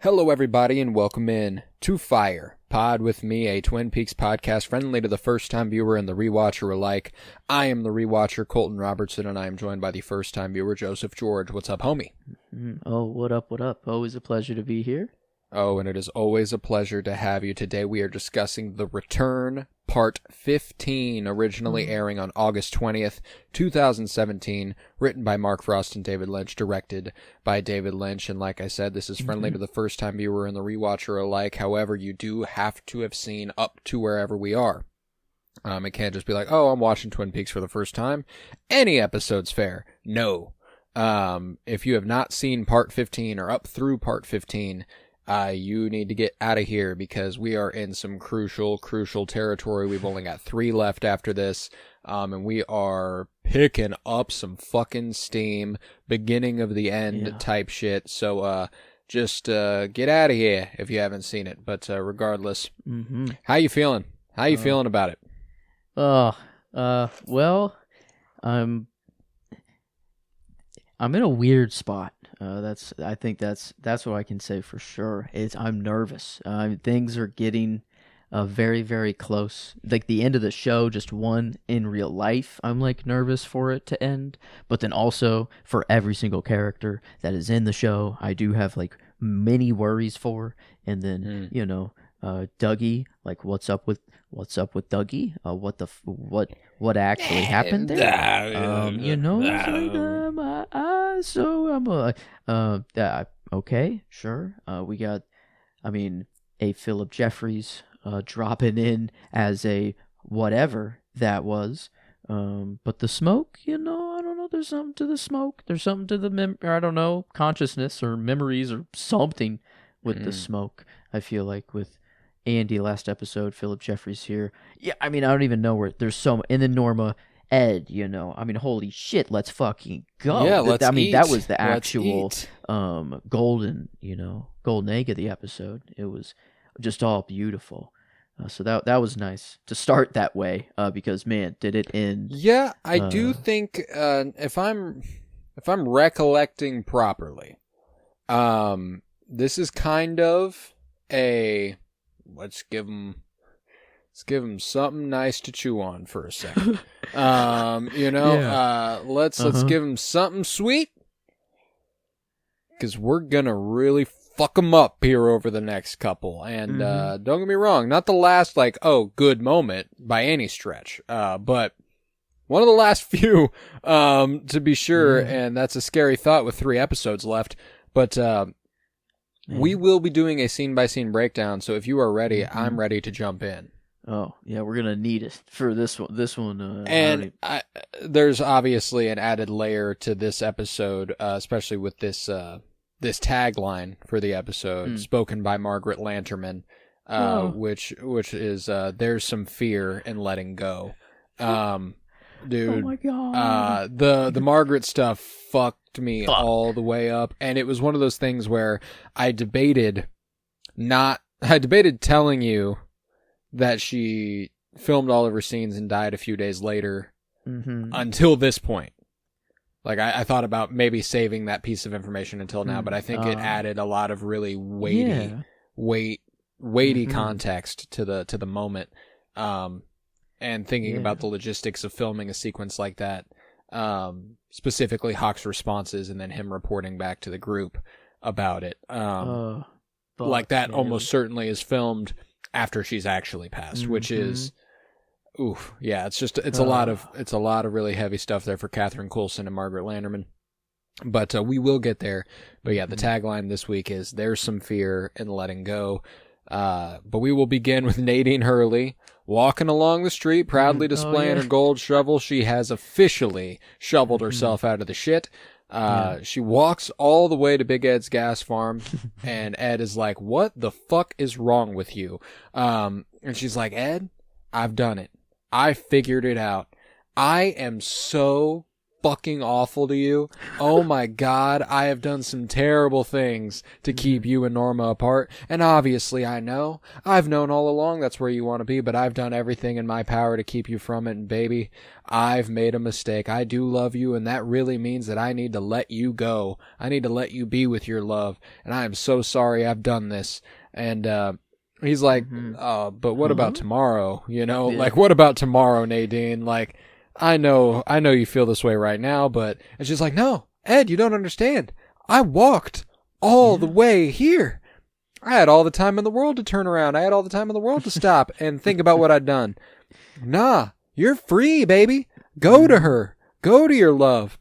Hello, everybody, and welcome in to Fire Pod with me, a Twin Peaks podcast friendly to the first-time viewer and the rewatcher alike. I am the rewatcher, Colton Robertson, and I am joined by the first-time viewer, Joseph George. What's up, homie? Oh, what up, what up? Always a pleasure to be here. Oh, and it is always a pleasure to have you. Today we are discussing The Return, Part 15, originally airing on August 20th, 2017, written by Mark Frost and David Lynch, directed by David Lynch, and like I said, this is friendly to the first-time viewer and the rewatcher alike. However, you do have to have seen up to wherever we are. It can't just be like, oh, I'm watching Twin Peaks for the first time. Any episode's fair. No. If you have not seen Part 15 or up through Part 15, you need to get out of here because we are in some crucial territory. We've only got 3 left after this, and we are picking up some fucking steam, beginning of the end type shit. So, just get out of here if you haven't seen it. But regardless, how you feeling? How you feeling about it? Well, I'm in a weird spot. I think that's what I can say for sure. I'm nervous. Things are getting very, very close. Like the end of the show, just one in real life. I'm like nervous for it to end, but then also for every single character that is in the show, I do have like many worries for. And then Dougie, like what's up with Dougie? What actually happened there? So I'm okay, sure. We got, a Philip Jeffries dropping in as a whatever that was. But the smoke, I don't know. There's something to the smoke. There's something to the consciousness or memories or something with the smoke. I feel like with Andy last episode, Philip Jeffries here. Yeah, I don't even know where there's so much. And then Norma, Ed, holy shit, let's fucking go. Yeah, let's eat. That was the actual golden egg of the episode. It was just all beautiful. So that was nice to start that way because man, did it end. Yeah, I do think if I'm recollecting properly, this is kind of a let's give them something nice to chew on for a second. Let's give them something sweet because we're gonna really fuck them up here over the next couple. And don't get me wrong, not the last good moment by any stretch, but one of the last few to be sure. And that's a scary thought with 3 episodes left, but we will be doing a scene-by-scene breakdown, so if you are ready, I'm ready to jump in. Oh, yeah, we're going to need it for this one. There's obviously an added layer to this episode, especially with this tagline for the episode, spoken by Margaret Lanterman, which is, there's some fear in letting go. Dude, oh my God. The Margaret stuff fucked me all the way up, and it was one of those things where I debated telling you that she filmed all of her scenes and died a few days later until this point. Like I thought about maybe saving that piece of information until now, but I think it added a lot of really weighty context to the moment. And thinking about the logistics of filming a sequence like that, specifically Hawk's responses and then him reporting back to the group about it. Like that almost certainly is filmed after she's actually passed, which is, it's a lot of really heavy stuff there for Catherine Coulson and Margaret Lanterman. But we will get there. But yeah, the tagline this week is "There's some fear in letting go." But we will begin with Nadine Hurley walking along the street, proudly displaying her gold shovel. She has officially shoveled herself out of the shit. She walks all the way to Big Ed's gas farm, and Ed is like, "What the fuck is wrong with you?" And she's like, "Ed, I've done it. I figured it out. I am so fucking awful to you. Oh my God, I have done some terrible things to keep you and Norma apart. And obviously I know. I've known all along that's where you want to be, but I've done everything in my power to keep you from it. And baby, I've made a mistake. I do love you, and that really means that I need to let you go. I need to let you be with your love. And I am so sorry I've done this. And, he's like, but what about tomorrow? You know, like, what about tomorrow, Nadine? Like, I know you feel this way right now, but it's just like, no, Ed, you don't understand. I walked all the way here. I had all the time in the world to turn around. I had all the time in the world to stop and think about what I'd done. Nah, you're free, baby. Go to her. Go to your love.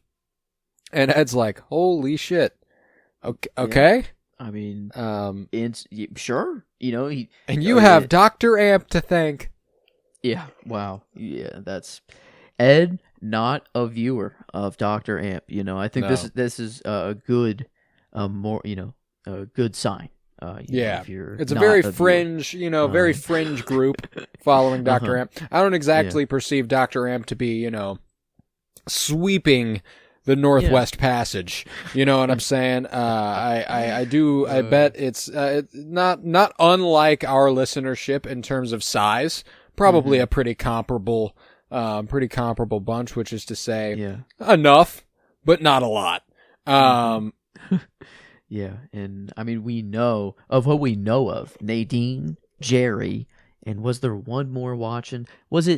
And Ed's like, holy shit. Okay. Yeah. I mean, sure. You know, you have Dr. Amp to thank. Yeah. Wow. Yeah. That's Ed, not a viewer of Dr. Amp. You know, I think this is a good, a good sign. If it's a very fringe, very fringe group following Dr. Amp. I don't exactly perceive Dr. Amp to be, sweeping the Northwest Passage. You know what I'm saying? I bet it's not unlike our listenership in terms of size. Probably a pretty comparable bunch, which is to say enough, but not a lot. Yeah, and I mean, we know of what we know of Nadine, Jerry, and was there one more watching? Was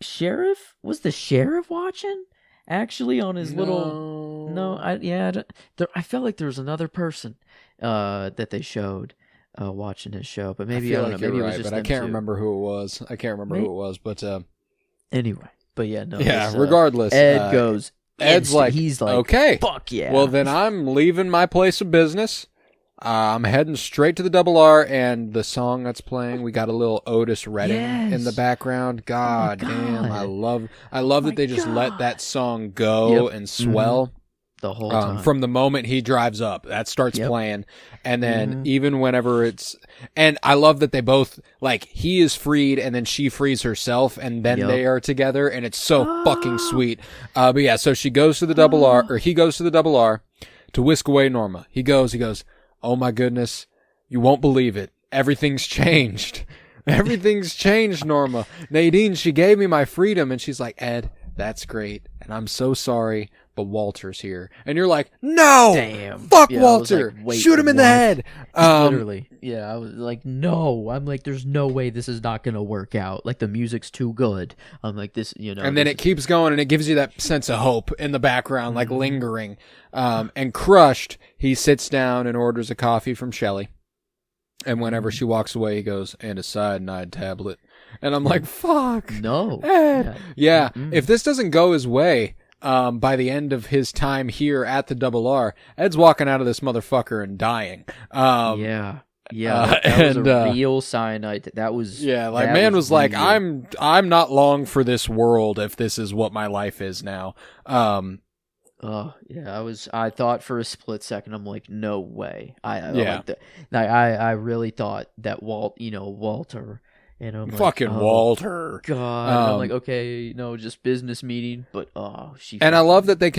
Sheriff? Was the Sheriff watching? Actually, on his little... No, I felt like there was another person that they showed watching his show, but maybe, I don't know, maybe it was just but I can't remember who it was. But... Anyway, but yeah, no. Yeah, regardless. Ed goes... Ed's like, he's like, okay, fuck yeah. Well, then I'm leaving my place of business. I'm heading straight to the Double R, and the song that's playing, we got a little Otis Redding in the background. God damn, I love that they just let that song go and swell. The whole time. From the moment he drives up, that starts playing. And then even whenever and I love that they both, like, he is freed and then she frees herself and then they are together, and it's so fucking sweet. But yeah, so she goes to the Double R, or he goes to the Double R to whisk away Norma. He goes, oh my goodness, you won't believe it. Everything's changed. Everything's changed, Norma. Nadine, she gave me my freedom. And she's like, Ed, that's great. And I'm so sorry, but Walter's here. And you're like, no! Damn. Fuck Walter! Like, shoot him in the head! Literally. Yeah, I was like, no. I'm like, there's no way this is not going to work out. Like, the music's too good. I'm like, this, And then it keeps going, and it gives you that sense of hope in the background, like lingering. And crushed, he sits down and orders a coffee from Shelley. And whenever she walks away, he goes, and a cyanide tablet. And I'm like, fuck. No. Ed. Yeah. If this doesn't go his way, by the end of his time here at the Double R, Ed's walking out of this motherfucker and dying. Yeah. That was a real cyanide. That was... Yeah, like, man was like, I'm not long for this world if this is what my life is now. I thought for a split second, I'm like, no way. I really thought that Walter, and I'm like, fucking Walter. God, I'm like, okay, just business meeting, but And I love that they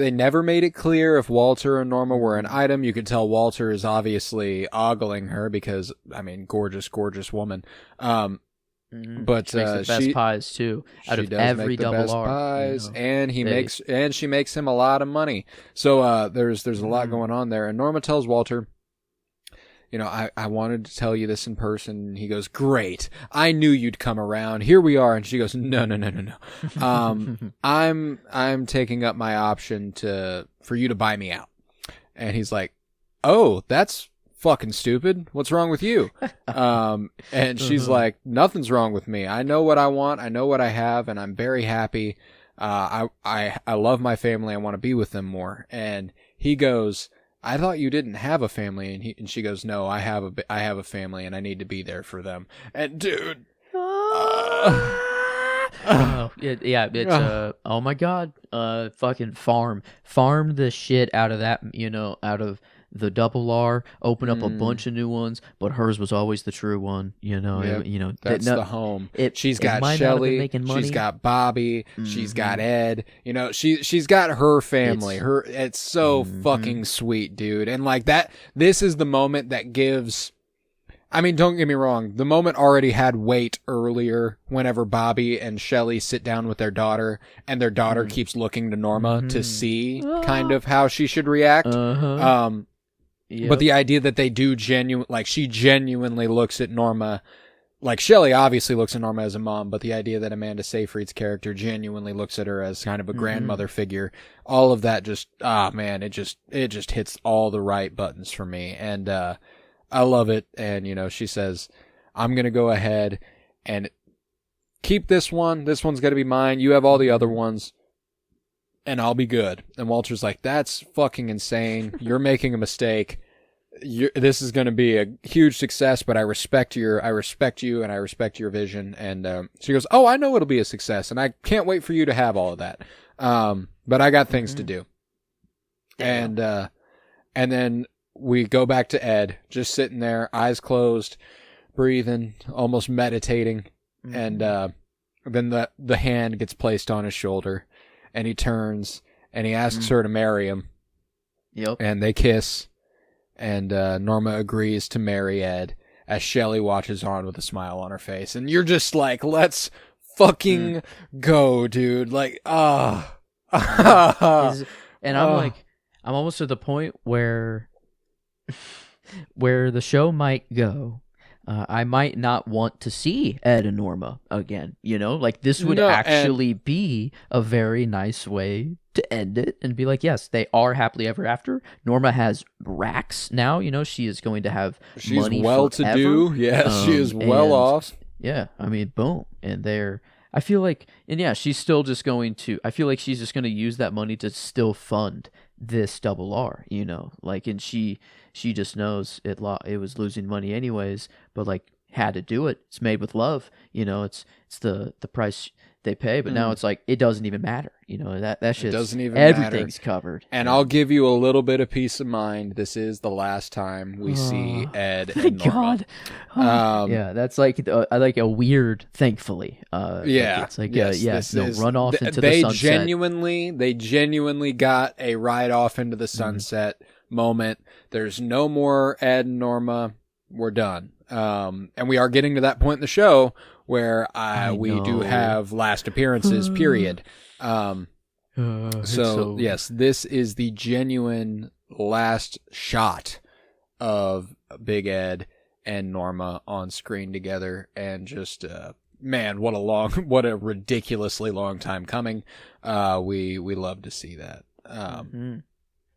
never made it clear if Walter and Norma were an item. You could tell Walter is obviously ogling her because, I mean, gorgeous, gorgeous woman. But she makes the best pies too. Out of every Double R, pies, and she makes him a lot of money. So there's a lot going on there. And Norma tells Walter, I wanted to tell you this in person. And he goes, great. I knew you'd come around. Here we are. And she goes, no. I'm taking up my option for you to buy me out. And he's like, oh, that's fucking stupid. What's wrong with you? And she's like, nothing's wrong with me. I know what I want. I know what I have, and I'm very happy. I love my family. I want to be with them more. And he goes, I thought you didn't have a family. And she goes, no, I have a family, and I need to be there for them. And dude, it's oh my God, fucking farm the shit out of that, out of the double R, open up a bunch of new ones, but hers was always the true one. Yep. That's the home. She's It got might not have been Shelly. making money. She's got Bobby. She's got Ed. She's got her family. It's so fucking sweet, dude. And like that, this is the moment that gives. I mean, don't get me wrong. The moment already had weight earlier whenever Bobby and Shelly sit down with their daughter and their daughter keeps looking to Norma to see kind of how she should react. But the idea that they do she genuinely looks at Norma, like Shelly obviously looks at Norma as a mom, but the idea that Amanda Seyfried's character genuinely looks at her as kind of a grandmother figure, all of that just, man, it just hits all the right buttons for me. And, I love it. And, she says, I'm going to go ahead and keep this one. This one's going to be mine. You have all the other ones and I'll be good. And Walter's like, that's fucking insane. You're making a mistake. This is going to be a huge success, but I respect you and I respect your vision. And, she goes, oh, I know it'll be a success and I can't wait for you to have all of that. But I got things to do. Yeah. And then we go back to Ed, just sitting there, eyes closed, breathing, almost meditating. And then the hand gets placed on his shoulder, and he turns, and he asks her to marry him. Yep. And they kiss, and Norma agrees to marry Ed, as Shelly watches on with a smile on her face. And you're just like, let's fucking go, dude. Like, And I'm like, I'm almost to the point where the show might go. I might not want to see Ed and Norma again. Like this would actually be a very nice way to end it and be like, yes, they are happily ever after. Norma has racks now. She is going to have money well forever. To do. Yes, she is well off. Yeah, I mean, boom, and I feel like, and yeah, she's still just going to. I feel like she's just going to use that money to still fund this double R. Like, and she just knows it was losing money anyways, but like had to do it. It's made with love. It's the price they pay, but now it's like it doesn't even matter. That shit doesn't even everything's matter. Covered. And I'll give you a little bit of peace of mind. This is the last time we see Ed and Norma. God. Yeah, that's like a weird. Thankfully, yeah, it's like they'll run off into the sunset. They genuinely got a ride off into the sunset moment. There's no more Ed and Norma. We're done. And we are getting to that point in the show where we do have last appearances, period. So yes, this is the genuine last shot of Big Ed and Norma on screen together, and just man, what a ridiculously long time coming. We love to see that.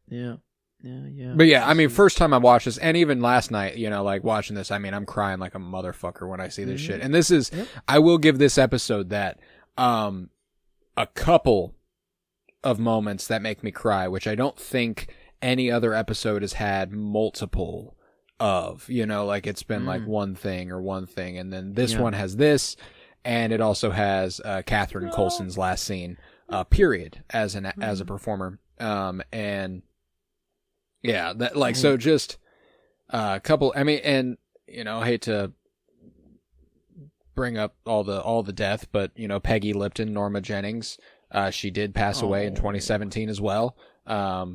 Yeah. But yeah, I mean, first time I watched this, and even last night, like watching this, I mean, I'm crying like a motherfucker when I see this shit. And this is, I will give this episode that, a couple of moments that make me cry, which I don't think any other episode has had multiple of, like it's been like one thing, and then this one has this, and it also has Catherine Coulson's last scene, period, as a performer, and yeah, that like so just a couple. I mean, and I hate to bring up all the death, but Peggy Lipton, Norma Jennings, she did pass away in 2017 as well. Not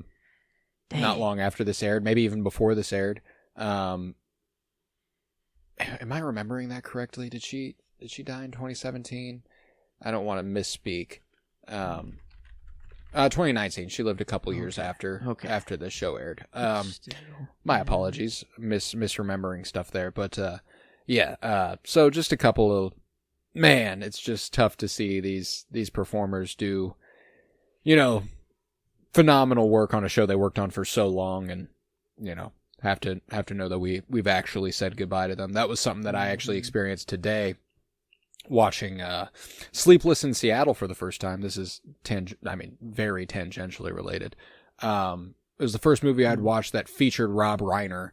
long after this aired, maybe even before this aired. Am I remembering that correctly? Did she die in 2017? I don't want to misspeak. 2019. She lived a couple years after the show aired. My apologies, misremembering stuff there, but yeah. So just a couple of, man, it's just tough to see these performers do, phenomenal work on a show they worked on for so long, and have to know that we've actually said goodbye to them. That was something that I actually experienced today, watching Sleepless in Seattle for the first time. This is very tangentially related. It was the first movie I'd watched that featured Rob Reiner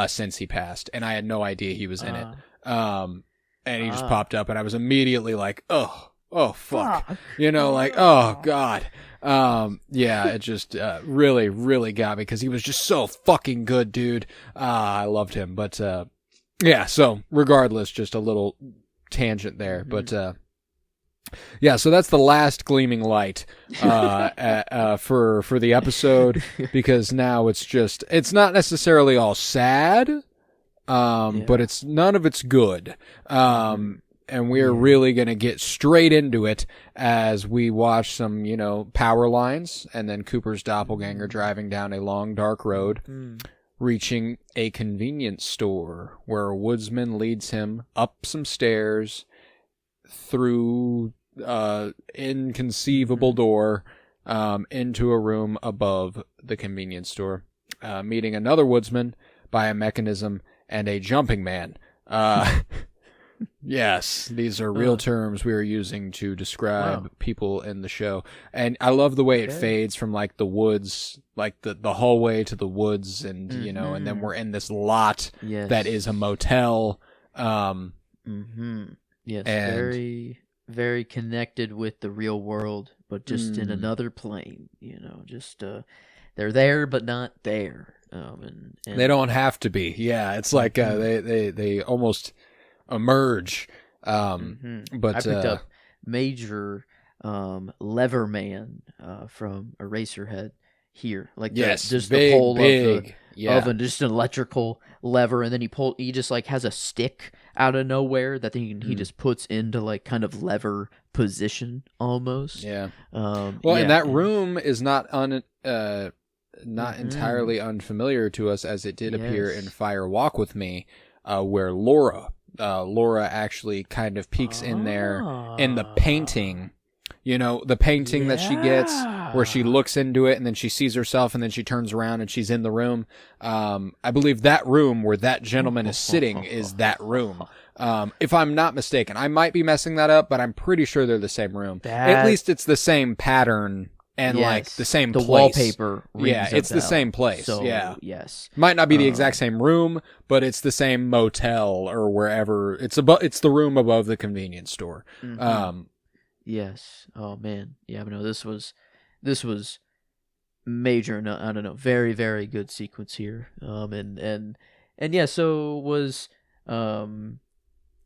since he passed, and I had no idea he was in it. And he just popped up, and I was immediately like, oh fuck, like, oh god. Yeah, it just really, really got me because he was just so fucking good, dude. I loved him. But yeah, so regardless, just a little tangent there. But yeah, so that's the last gleaming light for the episode because now it's not necessarily all sad, but it's none of it's good. And we're really going to get straight into it as we watch some, power lines and then Cooper's doppelganger driving down a long, dark road, reaching a convenience store where a woodsman leads him up some stairs through inconceivable door into a room above the convenience store, meeting another woodsman by a mechanism and a jumping man. Yes, these are real terms we are using to describe people in the show. And I love the way it fades from like the woods, like the hallway to the woods and, and then we're in this lot that is a motel. Yes, and very, very connected with the real world, but just in another plane, just they're there, but not there. And they don't have to be. Yeah, it's like they almost emerge. But I picked up Major Leverman from Eraserhead here, like just the pull of just an electrical lever, and then he just like has a stick out of nowhere that he just puts into like kind of lever position almost. Yeah. And that room is not entirely unfamiliar to us, as it did appear in Fire Walk with Me, where Laura actually kind of peeks in there in the painting, the painting that she gets where she looks into it and then she sees herself and then she turns around and she's in the room. I believe that room where that gentleman is sitting is that room. If I'm not mistaken, I might be messing that up, but I'm pretty sure they're the same room. At least it's the same pattern. And like the same place. Wallpaper. It's the same place. So, yeah. Yes. Might not be the exact same room, but it's the same motel or wherever. It's the room above the convenience store. Yes. Oh man. Yeah. But no. This was major. No, I don't know. Very, very good sequence here. And yeah. So was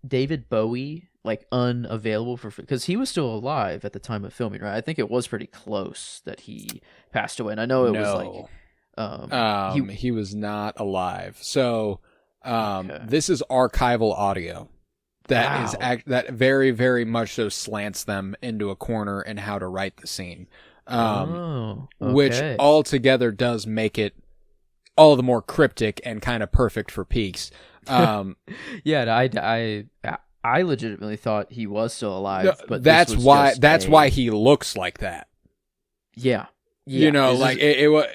David Bowie like unavailable because he was still alive at the time of filming, right? I think it was pretty close that he passed away, and I know it was like he was not alive. So this is archival audio that is that very, very much so slants them into a corner in how to write the scene, which altogether does make it all the more cryptic and kind of perfect for Peaks. I legitimately thought he was still alive, but that's why he looks like that. Yeah. Like it was.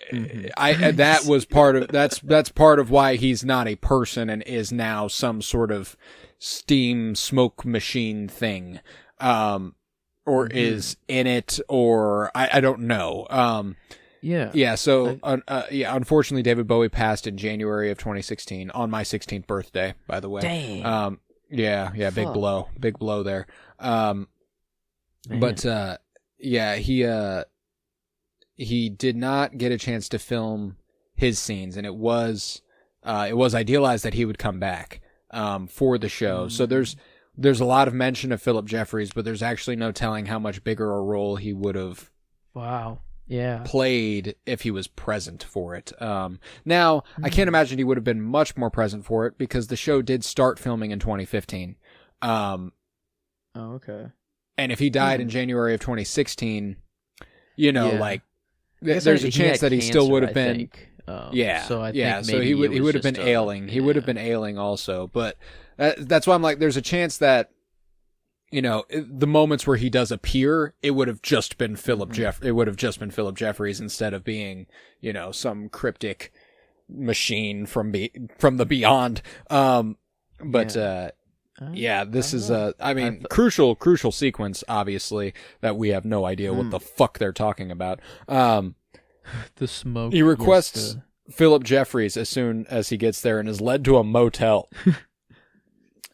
That was part of that's part of why he's not a person and is now some sort of steam smoke machine thing, or is in it, or I don't know. So unfortunately, David Bowie passed in January of 2016 on my 16th birthday. By the way, dang. Yeah, big blow there. But he did not get a chance to film his scenes, and it was idealized that he would come back for the show. So there's a lot of mention of Philip Jeffries, but there's actually no telling how much bigger a role he would have played if he was present for it. Now, I can't imagine he would have been much more present for it because the show did start filming in 2015. Okay. And if he died in January of 2016, like there's a chance that he still would have been. So he would have been ailing. He would have been ailing also, but that's why I'm like, there's a chance that the moments where he does appear, it would have just been Philip Jeffries instead of being, some cryptic machine from the beyond. This is crucial sequence, obviously, that we have no idea what the fuck they're talking about. The smoke. He requests Philip Jeffries as soon as he gets there and is led to a motel.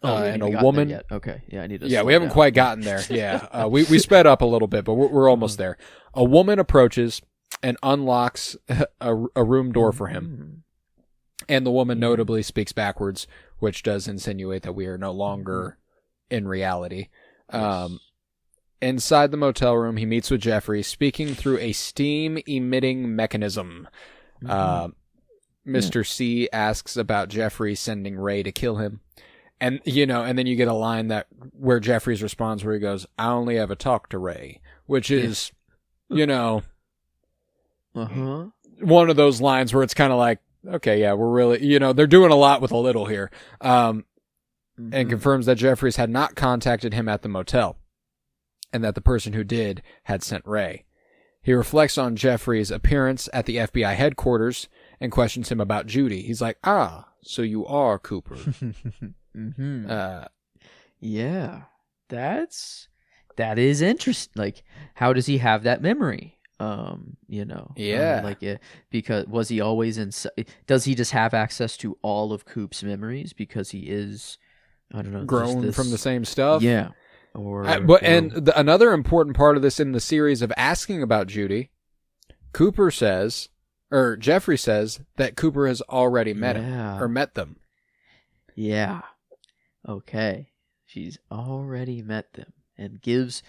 And a woman. Okay, yeah, I need to. Yeah, we haven't quite gotten there. Yeah, we sped up a little bit, but we're almost there. A woman approaches and unlocks a room door for him. And the woman notably speaks backwards, which does insinuate that we are no longer in reality. Yes. Inside the motel room, he meets with Jeffrey, speaking through a steam-emitting mechanism. Mr. C asks about Jeffrey sending Ray to kill him. And, and then you get a line where Jeffrey's responds where he goes, "I only ever talk to Ray," which is, one of those lines where it's kind of like, okay, yeah, we're really, they're doing a lot with a little here. And confirms that Jeffries had not contacted him at the motel and that the person who did had sent Ray. He reflects on Jeffrey's appearance at the FBI headquarters and questions him about Judy. He's like, so you are Cooper. Yeah, that is interesting. Like, how does he have that memory? Because was he always does he just have access to all of Coop's memories because he is, I don't know, grown from the same stuff? Yeah. Another important part of this in the series of asking about Judy, Jeffrey says that Cooper has already met him or met them. Yeah. Okay. She's already met them and gives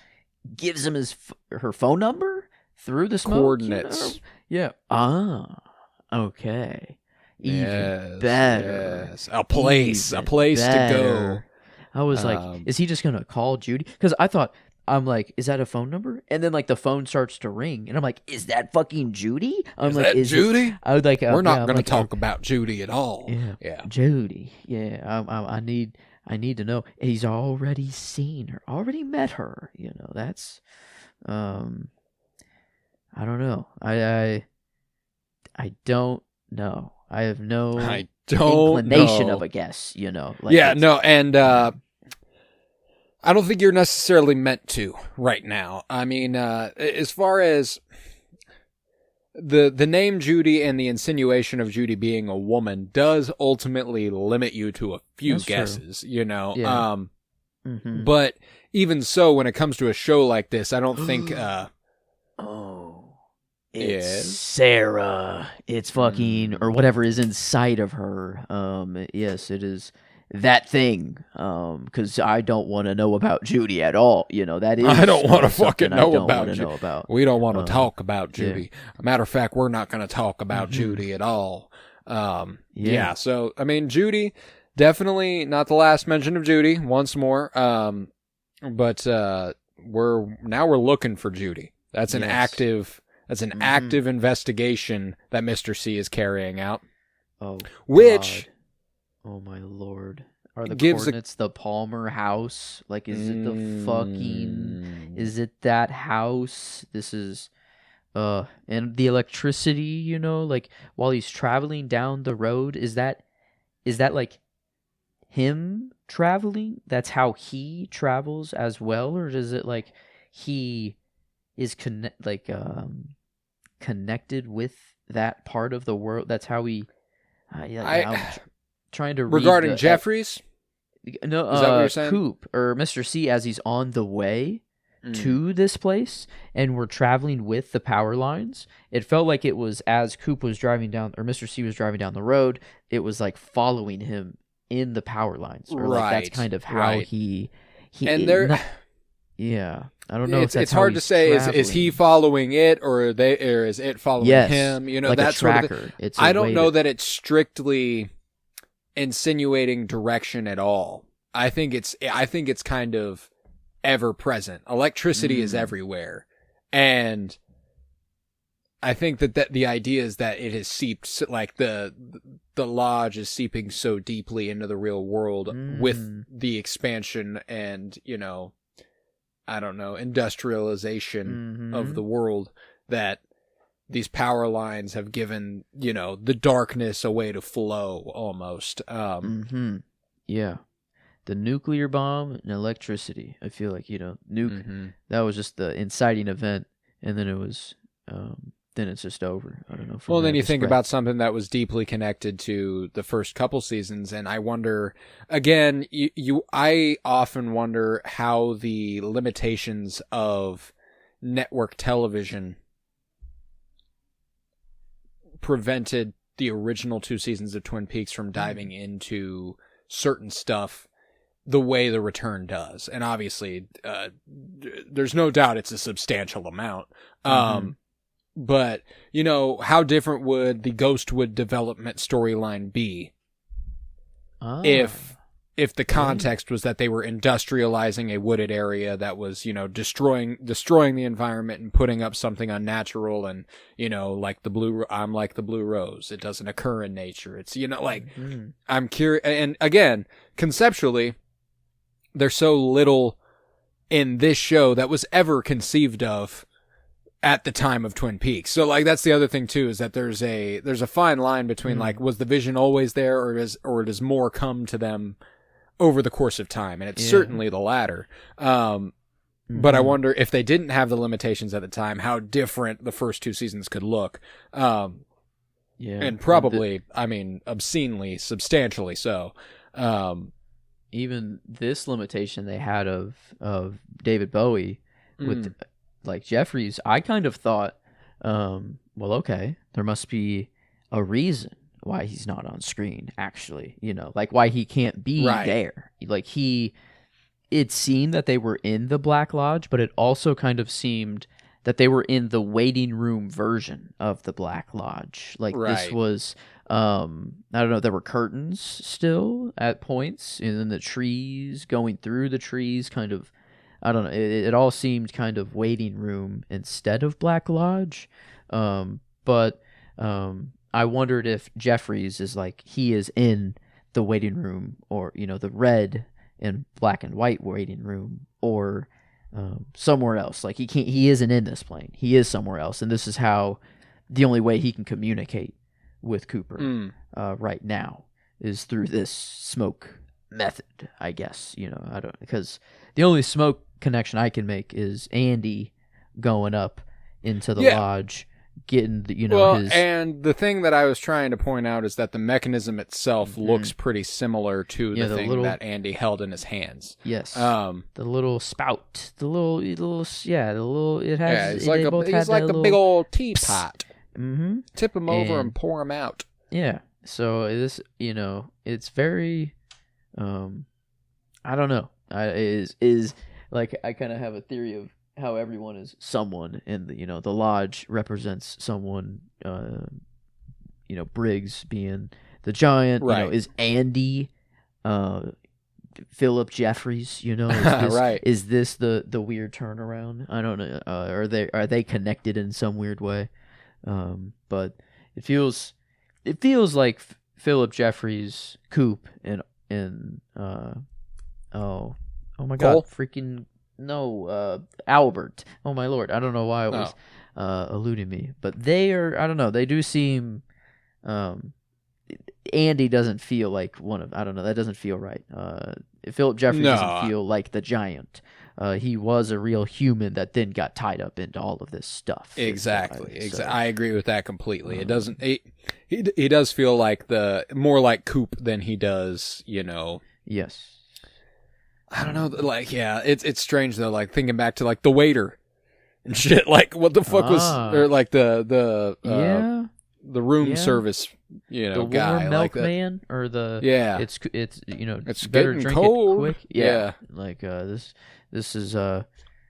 him her phone number through the smoke. Coordinates. Yeah. Okay. Even better. Yes. A place to go. I was like, is he just going to call Judy? Because I'm like, is that a phone number? And then like the phone starts to ring, and I'm like, is that fucking Judy? Is Judy? I was like, we're not going to talk about Judy at all. Yeah. Judy. Yeah. I need to know. He's already seen her, already met her. That's, I don't know. I don't know. I have no inclination of a guess, and I don't think you're necessarily meant to right now. I mean, as far as the name Judy and the insinuation of Judy being a woman does ultimately limit you to a few That's guesses, true. Yeah. But even so, when it comes to a show like this, I don't think, it's Sarah. It's fucking or whatever is inside of her. Yes, it is that thing. Because I don't want to know about Judy at all. That is. I don't want to fucking know about Judy. We don't want to talk about Judy. A matter of fact, we're not going to talk about Judy at all. So I mean, Judy, definitely not the last mention of Judy. Once more, but we're looking for Judy. That's an active. That's an active investigation that Mr. C is carrying out. Oh, which, God. Oh my Lord, are the coordinates the Palmer house? Like, is it the fucking? Is it that house? This is, and the electricity. Like while he's traveling down the road, is that like him traveling? That's how he travels as well, or is it like he is connected with that part of the world? That's how he. I'm trying to read regarding Jeffries. No, is that what you're saying? Coop or Mr. C as he's on the way to this place, and we're traveling with the power lines. It felt like it was as Coop was driving down, or Mr. C was driving down the road. It was like following him in the power lines, or like that's kind of how he. And there. Yeah, I don't know. It's hard to say. Is he following it, or is it following him? Like that a tracker. Sort of I don't know that it's strictly insinuating direction at all. I think it's kind of ever present. Electricity is everywhere, and I think that the idea is that it has seeped, like the lodge is seeping so deeply into the real world with the expansion and I don't know, industrialization of the world, that these power lines have given, the darkness a way to flow almost. Yeah. The nuclear bomb and electricity. I feel like, that was just the inciting event, and then it was, then it's just over. I don't know. Well, then you think about something that was deeply connected to the first couple seasons, and I wonder, again, I often wonder how the limitations of network television prevented the original 2 seasons of Twin Peaks from diving into certain stuff the way The Return does. And obviously, there's no doubt it's a substantial amount. But, you know, how different would the Ghostwood development storyline be if the context was that they were industrializing a wooded area that was, you know, destroying the environment and putting up something unnatural, and, you know, like I'm like the blue rose. It doesn't occur in nature. It's, you know, like, I'm curious. And again, conceptually, there's so little in this show that was ever conceived of at the time of Twin Peaks. So, like, that's the other thing too, is that there's a fine line between like, was the vision always there, or does more come to them over the course of time? And it's certainly the latter. But I wonder if they didn't have the limitations at the time, how different the first 2 seasons could look. And probably, I mean, obscenely, substantially so. Even this limitation they had of David Bowie with like Jeffries, I kind of thought, well, okay, there must be a reason why he's not on screen, actually, you know, like why he can't be there. Like it seemed that they were in the Black Lodge, but it also kind of seemed that they were in the waiting room version of the Black Lodge. Like this was, I don't know, there were curtains still at points, and then the trees, going through the trees, kind of, I don't know, it all seemed kind of waiting room instead of Black Lodge. But I wondered if Jeffries is like, he is in the waiting room, or, you know, the red and black and white waiting room, or somewhere else. Like he isn't in this plane. He is somewhere else. And this is how, the only way he can communicate with Cooper right now is through this smoke method, I guess. You know, because the only smoke connection I can make is Andy going up into the lodge, getting the, you know, his... And the thing that I was trying to point out is that the mechanism itself looks pretty similar to the thing that Andy held in his hands. Yes. The little spout, it has. Yeah, he's like the big old teapot. Tip him over and pour him out. Yeah. So this, you know, it's very, I don't know. Is like, I kind of have a theory of how everyone is someone, and the, you know, the lodge represents someone. You know, Briggs being the giant. You know, is Andy, Philip Jeffries? You know, is this, is this the weird turnaround? I don't know. Are they connected in some weird way? But it feels like Philip Jeffries, Coop, and oh my Cole? God, freaking. No, Albert. Oh my Lord, I don't know why it was eluding me, but they are. I don't know. They do seem. Andy doesn't feel like one of. I don't know. That doesn't feel right. Philip Jeffries doesn't feel like the giant. He was a real human that then got tied up into all of this stuff. Exactly. So, I agree with that completely. It doesn't. He does feel like more like Coop than he does. You know. Yes. I don't know, like, yeah, it's strange though, like, thinking back to, like, the waiter and shit, like, what the fuck was, or, like, the room service, you know, the guy, warm like milkman, or it's, you know, it's better getting drink cold. it quick. Yeah. Like, this is,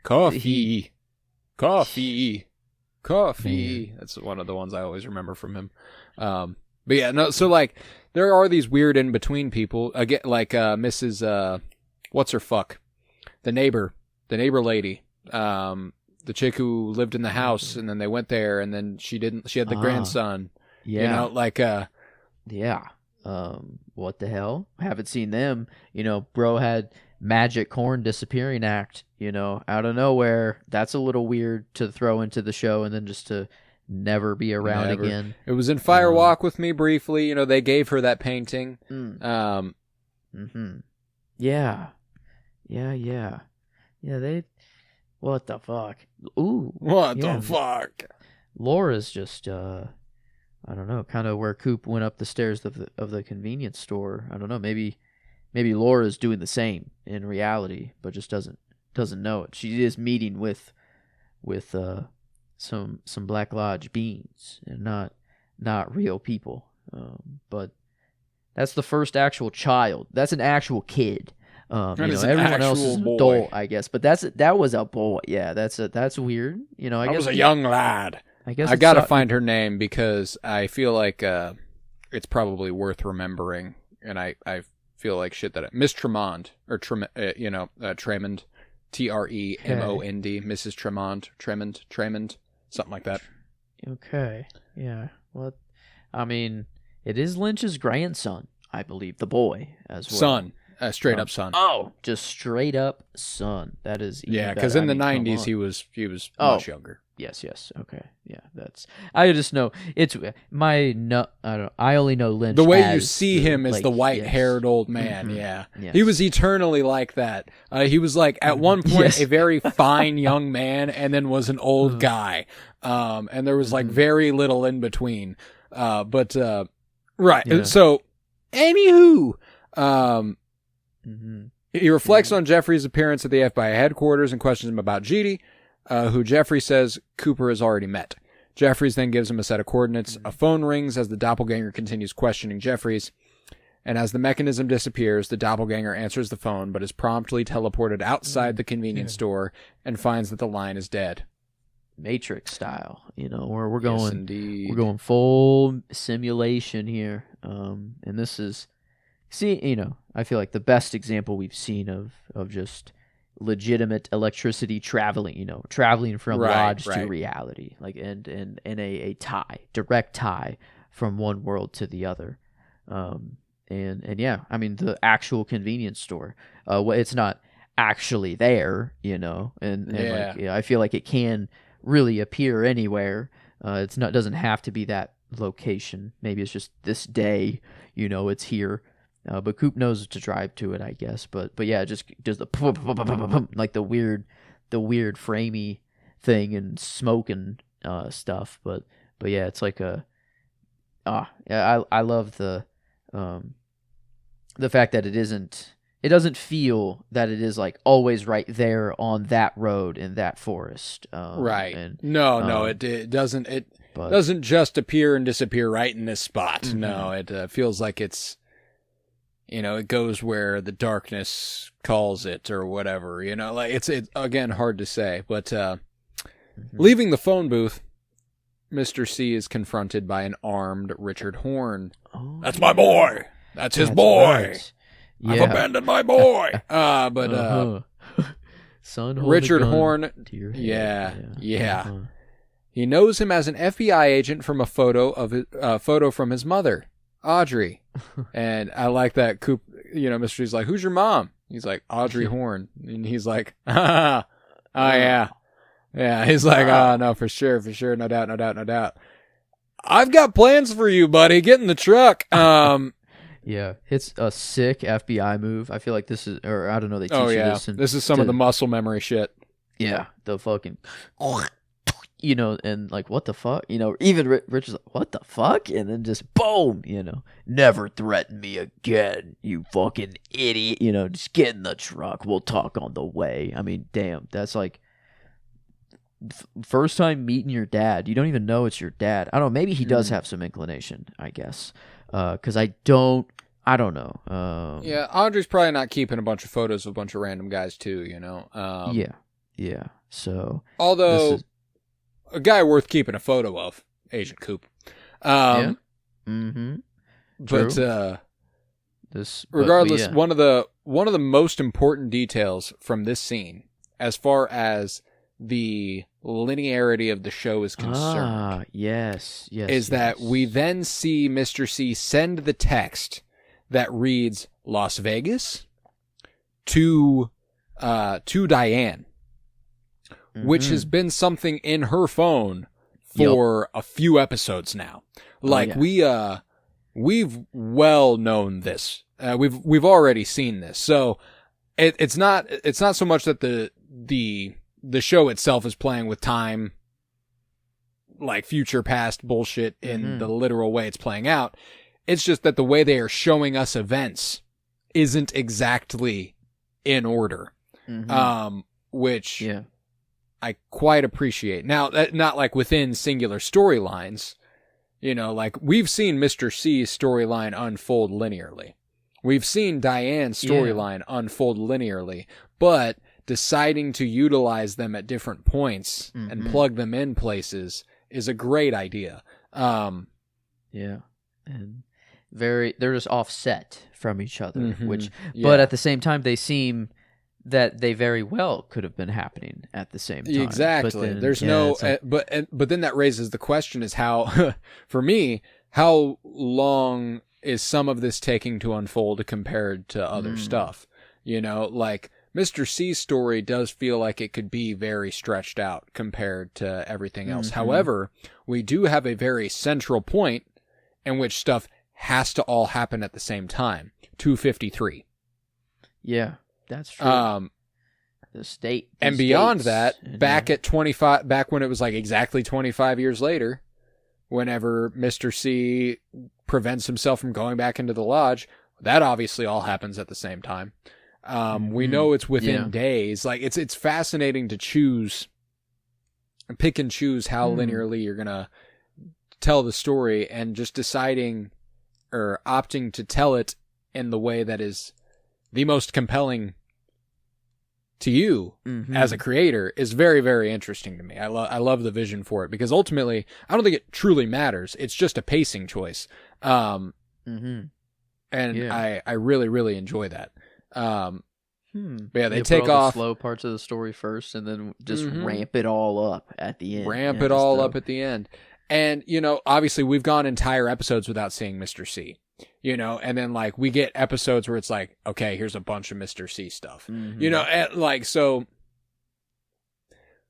coffee. Man. That's one of the ones I always remember from him. But yeah, no, so, like, there are these weird in-between people, again, like, Mrs., what's her fuck? The neighbor lady. The chick who lived in the house, and then they went there, and then she had the grandson. Yeah. You know, like, yeah. What the hell? Haven't seen them. You know, bro had magic corn disappearing act, you know, out of nowhere. That's a little weird to throw into the show, and then just to never be around again. It was in Fire Walk with Me briefly. You know, they gave her that painting. Yeah. They. What the fuck? Ooh. What the fuck? Laura's just, I don't know, kind of where Coop went up the stairs of the convenience store. I don't know. Maybe Laura's doing the same in reality, but just doesn't know it. She is meeting with with some Black Lodge beans and not real people. But that's the first actual child. That's an actual kid. Everyone else is an adult, I guess. But that was a boy. Yeah, that's weird. I guess was a young lad. I guess I gotta find her name because I feel like it's probably worth remembering, and I feel like shit that Miss Tremond or Tremond, Tremond, Mrs. Tremond, something like that. Okay, yeah. Well, I mean, it is Lynch's grandson, I believe, the boy as well. Son. Straight up son. Oh, just straight up son. That is because in the 90s he was much younger. Yes. Okay. Yeah, I just know it's my no. I don't. I only know Lynch. The way you see him as the white-haired old man. Mm-hmm. Yeah. Yes. He was eternally like that. He was like at one point a very fine young man, and then was an old guy. And there was like very little in between. Right. Yeah. So, anywho, he reflects on Jeffrey's appearance at the FBI headquarters and questions him about G.D., who Jeffrey says Cooper has already met. Jeffries then gives him a set of coordinates. A phone rings as the doppelganger continues questioning Jeffries. And as the mechanism disappears, the doppelganger answers the phone, but is promptly teleported outside the convenience store and finds that the line is dead. Matrix style, where we're going. Yes, indeed. We're going full simulation here. And this is... See, I feel like the best example we've seen of just legitimate electricity traveling, traveling from Lodge to reality, like and a direct tie from one world to the other. And yeah, I mean the actual convenience store. It's not actually there, I feel like it can really appear anywhere. Doesn't have to be that location. Maybe it's just this day, it's here. But Coop knows to drive to it, I guess. But yeah, just does the like the weird framey thing and smoke and stuff. But yeah, it's like I love the fact that it doesn't feel that it is like always right there on that road in that forest. Right. And, no, it doesn't. It doesn't just appear and disappear right in this spot. Mm-hmm. No, it feels like it's. It goes where the darkness calls it or whatever, like it's again, hard to say, but, leaving the phone booth, Mr. C is confronted by an armed Richard Horne. Oh, that's my boy. That's his boy. Right. Yeah. I've abandoned my boy. Son, Richard Horne. To your head. Yeah. He knows him as an FBI agent from a photo from his mother, Audrey. And I like that Coop, Mr. C's like, who's your mom? He's like, Audrey Horne. And he's like, oh yeah. Yeah. He's like, oh no, for sure. No doubt. I've got plans for you, buddy. Get in the truck. Yeah. It's a sick FBI move. I feel like this is, or I don't know, they teach you this. This is some of the muscle memory shit. Yeah. The fucking... and like, what the fuck? Even Rich is like, what the fuck? And then just boom, never threaten me again, you fucking idiot. Just get in the truck. We'll talk on the way. I mean, damn, that's like first time meeting your dad. You don't even know it's your dad. I don't know. Maybe he does have some inclination, I guess. Because I don't know. Yeah, Audrey's probably not keeping a bunch of photos of a bunch of random guys too, Yeah. So, although a guy worth keeping a photo of, Agent Coop. Yeah. Mm-hmm. But regardless, one of the most important details from this scene, as far as the linearity of the show is concerned, is that we then see Mr. C send the text that reads Las Vegas to Diane. Which has been something in her phone for a few episodes now. Like we've well known this. We've already seen this. So it's not so much that the show itself is playing with time, like future past bullshit in the literal way it's playing out. It's just that the way they are showing us events isn't exactly in order. Which I quite appreciate. Now, not like within singular storylines, you know, like we've seen Mr. C's storyline unfold linearly. We've seen Diane's storyline unfold linearly, but deciding to utilize them at different points and plug them in places is a great idea. Yeah. And they're just offset from each other, but at the same time, they seem that they very well could have been happening at the same time. Exactly. But then, There's no, but then that raises the question is how, for me, how long is some of this taking to unfold compared to other stuff? You know, like Mr. C's story does feel like it could be very stretched out compared to everything else. However, we do have a very central point in which stuff has to all happen at the same time. 253. Yeah, that's true. The state, and beyond that, back at 25, back when it was like exactly 25 years later, whenever Mr. C prevents himself from going back into the lodge, that obviously all happens at the same time. We know it's within days. Like it's fascinating to pick and choose how linearly you're gonna tell the story, and just deciding or opting to tell it in the way that is the most compelling to you as a creator is very, very interesting to me. I love the vision for it, because ultimately I don't think it truly matters. It's just a pacing choice. And I really, really enjoy that. But yeah, they take off the slow parts of the story first, and then just ramp it all up at the end. Ramp it all up at the end. And, you know, obviously we've gone entire episodes without seeing Mr. C, you know, and then like we get episodes where it's like, okay, here's a bunch of Mr. C stuff, you know, and like, so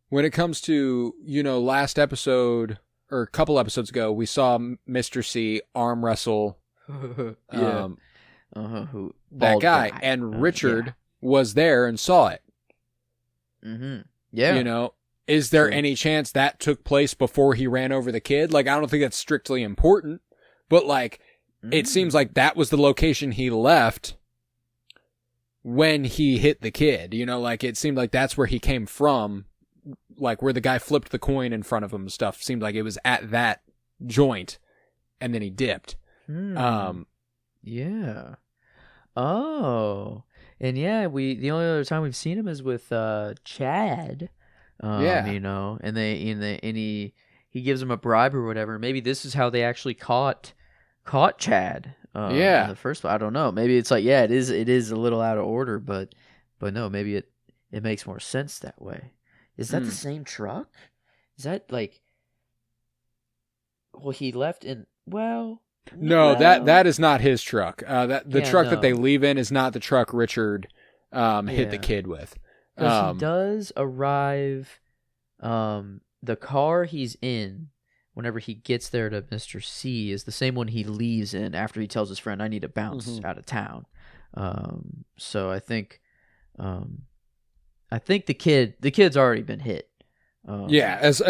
when it comes to, you know, last episode or a couple episodes ago, we saw Mr. C arm wrestle, that guy, and Richard was there and saw it. Yeah. You know, is there any chance that took place before he ran over the kid? Like, I don't think that's strictly important, but like, it seems like that was the location he left when he hit the kid. You know, like it seemed like that's where he came from, like where the guy flipped the coin in front of him and stuff. Seemed like it was at that joint, and then he dipped. Yeah. Oh. And yeah, the only other time we've seen him is with Chad. You know, and he gives him a bribe or whatever. Maybe this is how they actually caught Chad. In the first one. I don't know. Maybe it's like, it is a little out of order, but no, maybe it makes more sense that way. Is that the same truck? Is that like? Well, he left in. No, that is not his truck. The truck that they leave in is not the truck Richard hit the kid with. He does arrive. The car he's in, whenever he gets there to Mr. C, is the same one he leaves in after he tells his friend, "I need to bounce out of town." So I think the kid's already been hit. As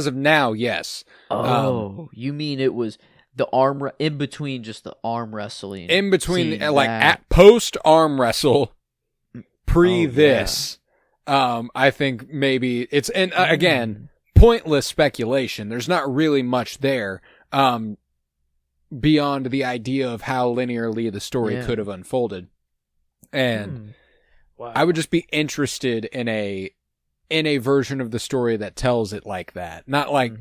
of now, yes. You mean it was the arm in between, just the arm wrestling, in between, like at post arm wrestle, this. I think maybe it's, and again, pointless speculation. There's not really much there, beyond the idea of how linearly the story could have unfolded. And I would just be interested in a version of the story that tells it like that. Not like,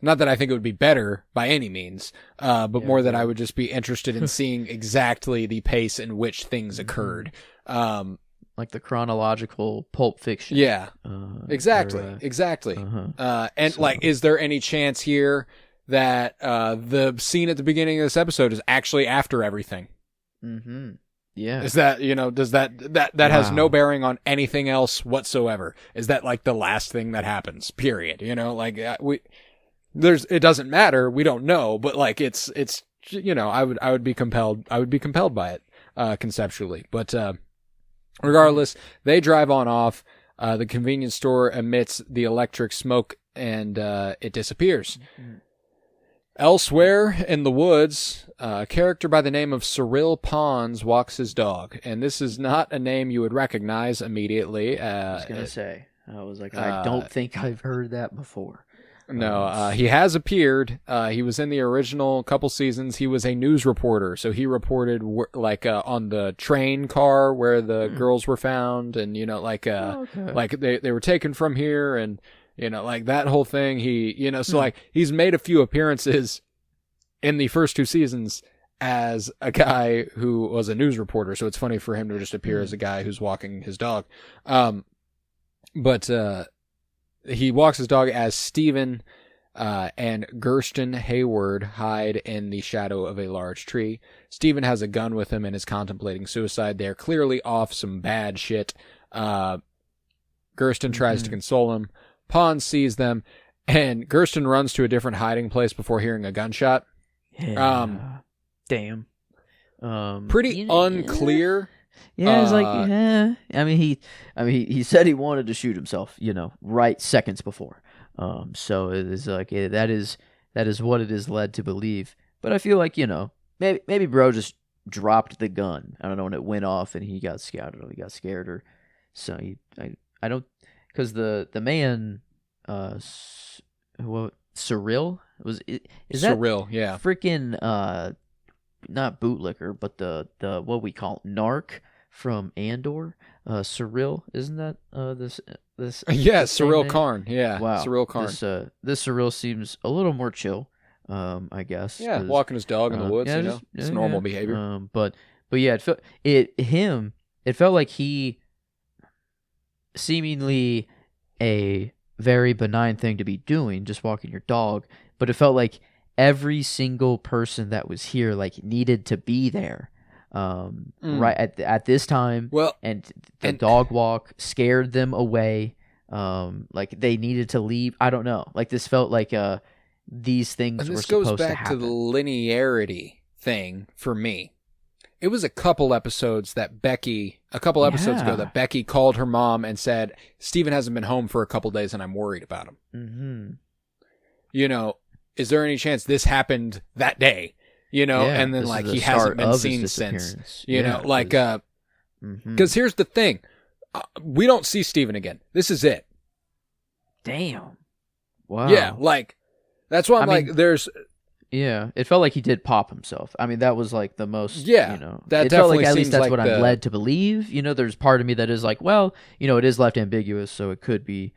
not that I think it would be better by any means, but more that I would just be interested in seeing exactly the pace in which things occurred. Like the chronological Pulp Fiction. Yeah, exactly. And like, is there any chance here that the scene at the beginning of this episode is actually after everything? Yeah. Is that, you know, does that has no bearing on anything else whatsoever? Is that like the last thing that happens? Period. You know, like it doesn't matter. We don't know, but like it's you know, I would be compelled by it conceptually, but. Regardless, they drive on off. The convenience store emits the electric smoke, and it disappears. Elsewhere in the woods, a character by the name of Cyril Pons walks his dog. And this is not a name you would recognize immediately. I was going to say. I was like, I don't think I've heard that before. No, he has appeared. He was in the original couple seasons. He was a news reporter, so he reported on the train car where the girls were found, and like they were taken from here, and like that whole thing. He like he's made a few appearances in the first 2 seasons as a guy who was a news reporter. So it's funny for him to just appear as a guy who's walking his dog. But he walks his dog as Steven and Gersten Hayward hide in the shadow of a large tree. Steven has a gun with him and is contemplating suicide. They're clearly off some bad shit. Gersten tries to console him. Pons sees them, and Gersten runs to a different hiding place before hearing a gunshot. Yeah. Damn. Pretty unclear. Yeah, it's like, I mean, he said he wanted to shoot himself, right seconds before. So it is like that is what it is led to believe. But I feel like maybe bro just dropped the gun. I don't know when it went off and he got scouted or he got scared or so. I don't because the man Cyril is that Cyril, yeah, freaking not bootlicker, but the what we call narc from Andor, Cyril, isn't that this? Yeah, this Cyril name? Karn. Yeah, Wow, Cyril Karn. This Cyril seems a little more chill, I guess. Yeah, walking his dog in the woods. It's normal behavior. But yeah, it felt like he seemingly a very benign thing to be doing, just walking your dog, but it felt like every single person that was here needed to be there right at this time. Well, and the dog walk scared them away. They needed to leave. I don't know. This felt like these things were supposed to happen. This goes back to the linearity thing for me. It was a couple episodes ago that Becky called her mom and said, Steven hasn't been home for a couple days and I'm worried about him. Is there any chance this happened that day? And then he hasn't been seen since. Because here's the thing. We don't see Steven again. This is it. Damn. Wow. Yeah, that's why I'm there's... Yeah, it felt like he did pop himself. I mean, that was the most, that it felt like at least that's what I'm led to believe. There's part of me that is it is left ambiguous, so it could be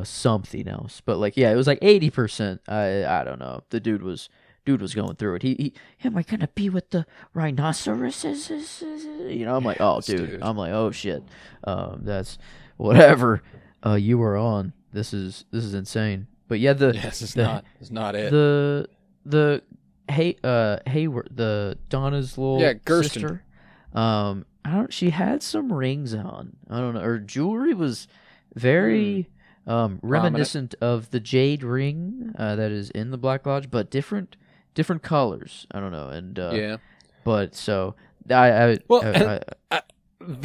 something else. But it was 80%. I don't know. The dude was going through it. He am I gonna be with the rhinoceroses? I'm like, oh, dude. I'm like, oh shit. That's whatever you were on. This is insane. But yeah, it's not it. Hayward, the Donna's little sister. She had some rings on. I don't know. Her jewelry was very reminiscent of the jade ring that is in the Black Lodge, but different colors. I don't know. And but so the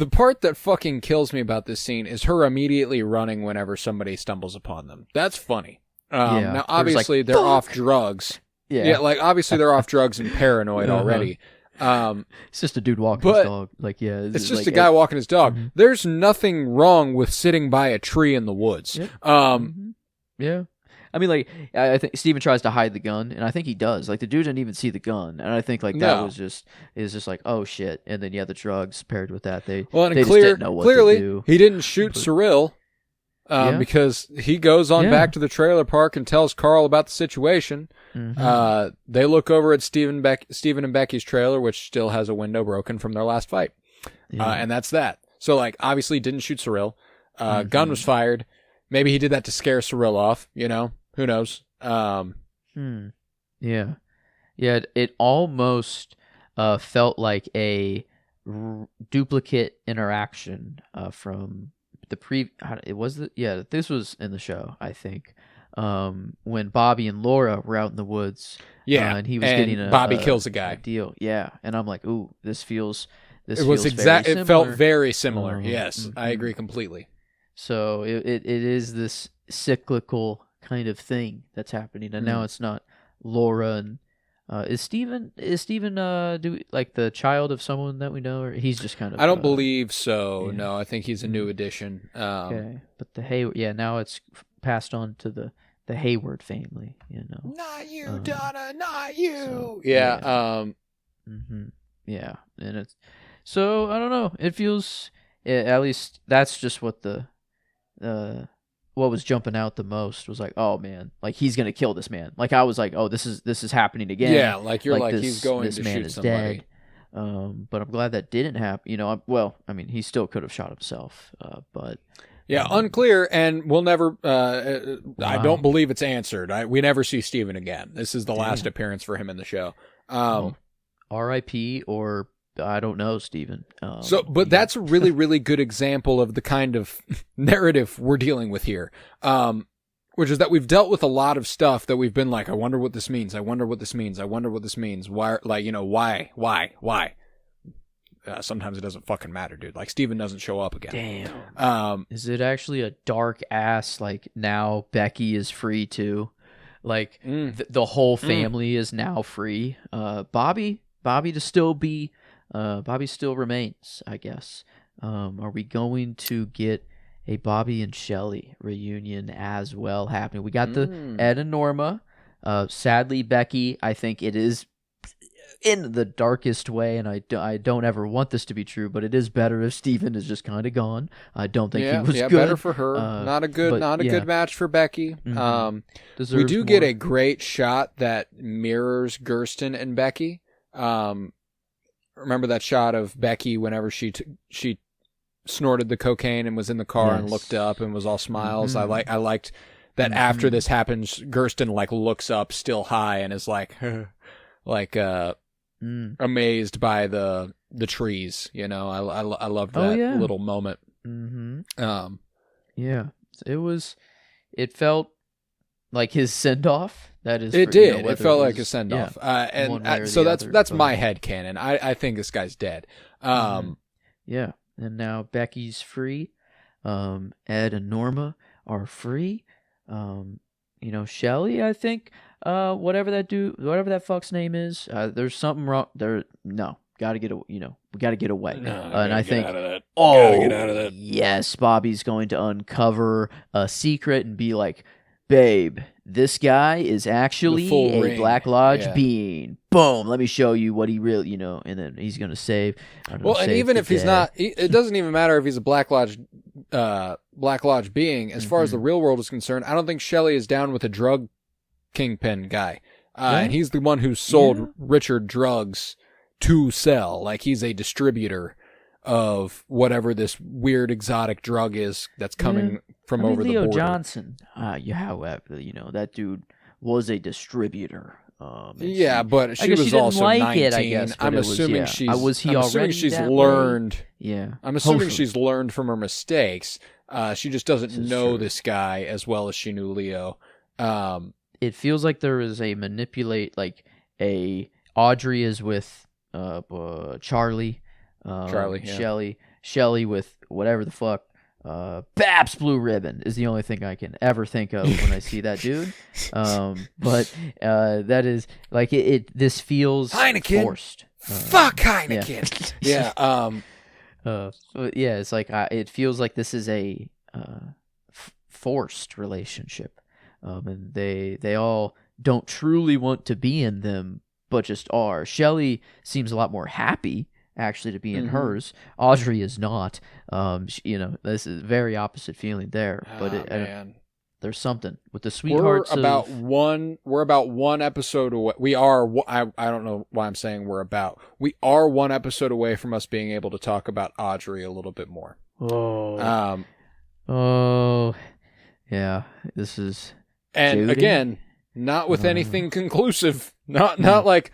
part that fucking kills me about this scene is her immediately running whenever somebody stumbles upon them. That's funny. Now obviously they're off drugs. Yeah, obviously they're off drugs and paranoid already. It's just a dude walking his dog. It's just a guy walking his dog. Mm-hmm. There's nothing wrong with sitting by a tree in the woods. Yep. Yeah. I mean, I think Steven tries to hide the gun, and I think he does. The dude didn't even see the gun, and I think that was just oh shit. And then the drugs paired with that, they just didn't know what to do. He didn't shoot Cyril. Because he goes on back to the trailer park and tells Carl about the situation. Mm-hmm. They look over at Steven and Becky's trailer, which still has a window broken from their last fight. And that's that. So, obviously didn't shoot Cyril. Gun was fired. Maybe he did that to scare Cyril off, Who knows? Yeah. Yeah, it almost felt like a duplicate interaction from... this was in the show, I think, when Bobby and Laura were out in the woods, and he was getting Bobby kills a guy deal, and I'm like, ooh, this feels it felt very similar. Yes, I agree completely. So it is this cyclical kind of thing that's happening, and now it's not Laura and Is Steven like the child of someone that we know, or he's just kind of? I don't believe so. Yeah. No, I think he's a new addition. Okay, but now it's passed on to the Hayward family. Not you, Donna. Not you. So, yeah. Yeah, and it's so I don't know. It feels at least that's just what what was jumping out the most was like, oh man, like he's gonna kill this man. Like I was like, oh, this is happening again. Yeah, like you're like he's going this to man shoot is somebody. Dead. But I'm glad that didn't happen. He still could have shot himself. But yeah, unclear, and we'll never. Wow. I don't believe it's answered. We never see Steven again. This is the last appearance for him in the show. R.I.P. or I don't know, Steven. But that's a really, really good example of the kind of narrative we're dealing with here. Which is that we've dealt with a lot of stuff that we've been like, I wonder what this means. I wonder what this means. I wonder what this means. Why? Like, why? Sometimes it doesn't fucking matter, dude. Like Steven doesn't show up again. Damn. Is it actually a dark ass? Like now Becky is free too. Like the whole family is now free. Bobby to still be. Bobby still remains, I guess. Are we going to get a Bobby and Shelley reunion as well happening? We got the Ed and Norma. Sadly, Becky, I think it is in the darkest way, and I don't ever want this to be true, but it is better if Steven is just kind of gone. I don't think he was good. Better for her. Not a good match for Becky. We do get a great shot that mirrors Gersten and Becky. Remember that shot of Becky whenever she snorted the cocaine and was in the car and looked up and was all smiles. I liked that after this happens, Gersten like looks up still high and is like amazed by the trees. I loved that little moment. It felt like his send off. That is, it did. It felt like a send off. So that's my headcanon. I think this guy's dead. Yeah. And now Becky's free. Ed and Norma are free. Shelley, I think, whatever that fuck's name is, there's something wrong there. No, gotta get we gotta get away. And I think, gotta get out of that. Yes, Bobby's going to uncover a secret and be like, babe, this guy is actually a Black Lodge being. Boom, let me show you what he really, and then he's going to save. And even if he's not, it doesn't even matter if he's a Black Lodge being. As far as the real world is concerned, I don't think Shelley is down with a drug kingpin guy. And he's the one who sold Richard drugs to sell. Like, he's a distributor of whatever this weird exotic drug is that's coming from over the border. Leo Johnson, however, that dude was a distributor. But she was also 19. I guess, I'm assuming she's learned. I'm assuming she's learned from her mistakes. She just doesn't know this guy as well as she knew Leo. It feels like there is a manipulate, like Audrey is with Charlie. Shelley with whatever the fuck. Babs Blue Ribbon is the only thing I can ever think of when I see that dude. But that is like this feels Heineken. Forced. Fuck Heineken. It's like it feels like this is a forced relationship, and they all don't truly want to be in them, but just are. Shelley seems a lot more happy actually to be in hers. Audrey is not. This is very opposite feeling there. But there's something with the sweethearts. We're about one episode away. We are. I don't know why I'm saying we're about. We are one episode away from us being able to talk about Audrey a little bit more. Yeah. This is. And Judy? Again, not with anything conclusive. Not like,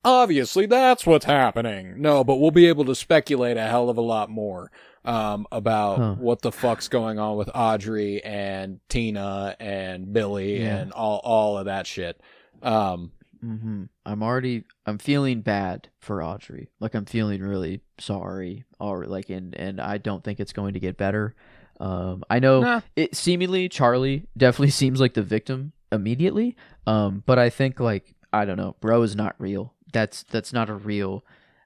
obviously that's what's happening. No, but we'll be able to speculate a hell of a lot more about what the fuck's going on with Audrey and Tina and Billy and all of that shit. I'm feeling bad for Audrey. Like, I'm feeling really sorry. And I don't think it's going to get better. I know it seemingly Charlie definitely seems like the victim immediately. But I think I don't know. Bro is not real. That's not a real.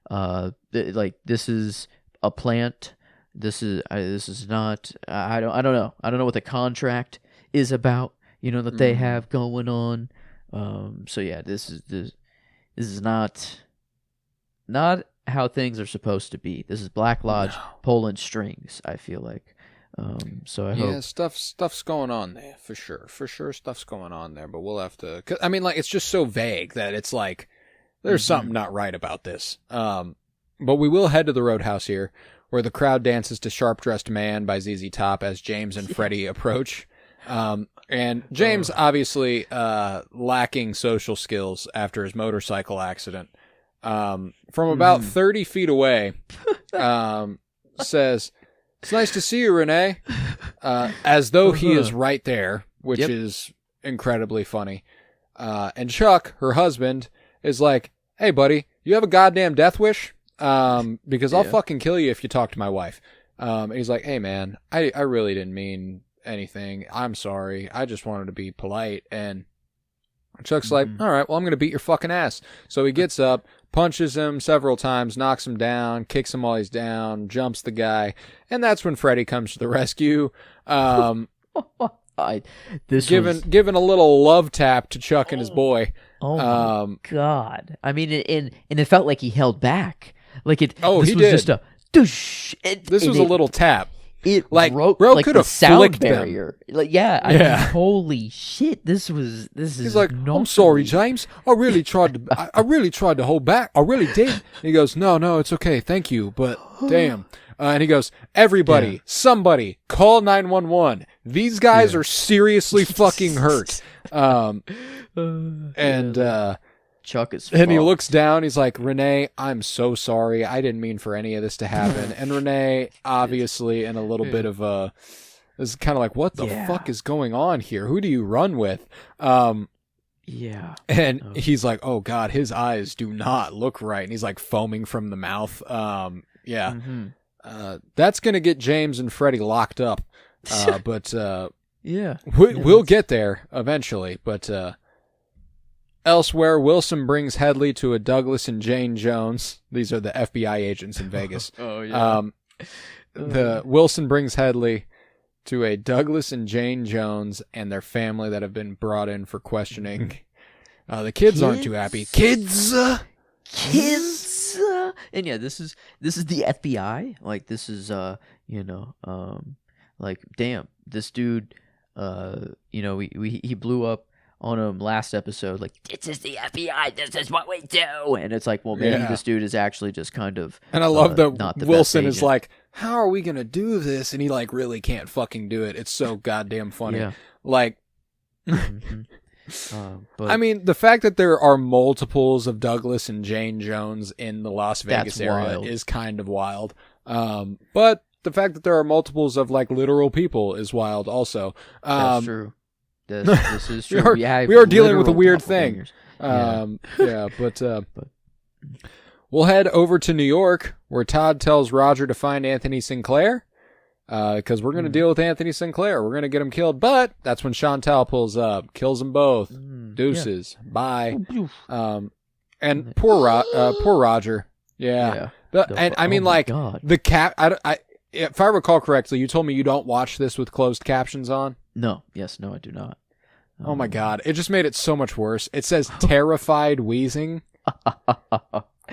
Like this is a plant. This is not. I don't know. I don't know what the contract is about. That they have going on. So yeah, this is not how things are supposed to be. This is Black Lodge pulling strings, I feel like. So I hope. Stuff's going on there for sure. For sure, stuff's going on there. But we'll have to. I mean, like, it's just so vague that it's like there's something not right about this. But we will head to the Roadhouse here, where the crowd dances to "Sharp Dressed Man" by ZZ Top as James and Freddie approach. And James obviously lacking social skills after his motorcycle accident. From about 30 feet away, says, "It's nice to see you, Renee," as though he is right there, which is incredibly funny. And Chuck, her husband, is like, "Hey, buddy, you have a goddamn death wish? Because I'll fucking kill you if you talk to my wife." And he's like, "Hey, man, I really didn't mean anything. I'm sorry. I just wanted to be polite." And Chuck's like, "All right, well, I'm going to beat your fucking ass." So he gets up, punches him several times, knocks him down, kicks him while he's down, jumps the guy. And that's when Freddy comes to the rescue. Giving a little love tap to Chuck and his boy. Oh my God. I mean, and it felt like he held back. Like it. Oh, this he was did. Just a douche. This was a little tap. It like broke bro like could the have sound flicked barrier. them. Like I mean, holy shit! This is. He's like, "I'm sorry, James. I really tried to. I really tried to hold back. I really did." And he goes, No, it's okay. Thank you, but damn. And he goes, "Everybody, somebody, call 911. These guys are seriously fucking hurt." Chuck is. And he looks down. He's like, "Renee, I'm so sorry. I didn't mean for any of this to happen." And Renee, obviously, in a little bit of a, is kind of like, "What the fuck is going on here? Who do you run with?" And he's like, "Oh God, his eyes do not look right." And he's like foaming from the mouth. That's gonna get James and Freddie locked up. But we'll get there eventually. But elsewhere, Wilson brings Headley to a Douglas and Jane Jones. These are the FBI agents in Vegas. The Wilson brings Headley to a Douglas and Jane Jones and their family that have been brought in for questioning. The kids aren't too happy. Kids. And yeah, this is the FBI. Like this is like damn, this dude he blew up on him last episode, like, "This is the FBI, this is what we do." And it's like, well, maybe this dude is actually just kind of. And I love that Wilson is like, "How are we gonna do this?" And he like really can't fucking do it. It's so goddamn funny. Like, I mean, the fact that there are multiples of Douglas and Jane Jones in the Las Vegas area is kind of wild. But the fact that there are multiples of like literal people is wild also. That's true. This is true. we are dealing with a weird thing. But we'll head over to New York, where Todd tells Roger to find Anthony Sinclair, because we're going to deal with Anthony Sinclair. We're going to get him killed. But that's when Chantal pulls up, kills them both. Deuces. Bye. And poor Roger. I mean, the cap. If I recall correctly, you told me you don't watch this with closed captions on. No, I do not. Oh my God. It just made it so much worse. It says terrified wheezing,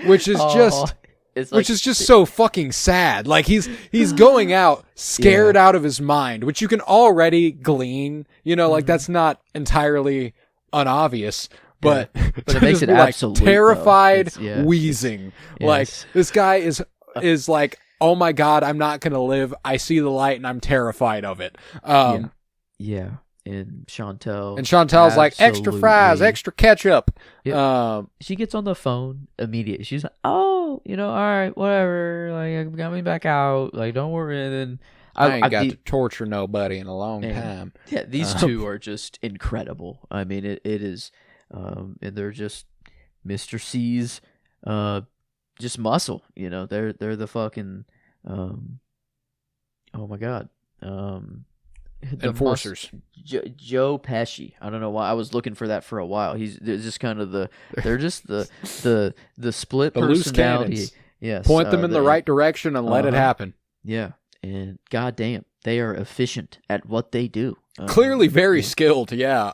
which is just so fucking sad. Like he's going out scared out of his mind, which you can already glean, like that's not entirely unobvious, but it makes it absolute, terrified wheezing. Like this guy is like, "Oh my God, I'm not going to live. I see the light and I'm terrified of it." And Chantal's like, "Extra fries, extra ketchup." She gets on the phone immediately. She's like, "Oh, all right, whatever. Like, I'm coming back out. Like, don't worry." And then I ain't got to torture nobody in a long time. Yeah, these two are just incredible. I mean, it is, and they're just Mr. C's, just muscle. They're the fucking, oh my God, enforcers. Joe Pesci. I don't know why I was looking for that for a while. They're just kind of they're just the split The loose personality. cannons. Yes, Point them in the right direction and let it happen. Yeah, and goddamn, they are efficient at what they do. Clearly very skilled. Yeah.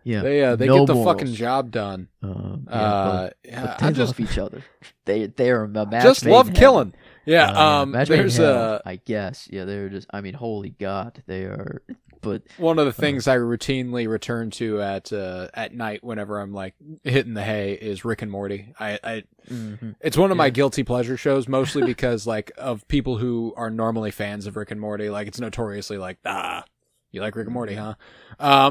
Yeah, they no get the morals. fucking job done. But they love each other. They are a match just made love in killing. heaven. Yeah. Match made in There's hell, I guess. Yeah, they're just. I mean, holy God, they are. But one of the things I routinely return to at night whenever I'm like hitting the hay is Rick and Morty. It's one of my guilty pleasure shows, mostly because like of people who are normally fans of Rick and Morty. Like it's notoriously like you like Rick and Morty, huh?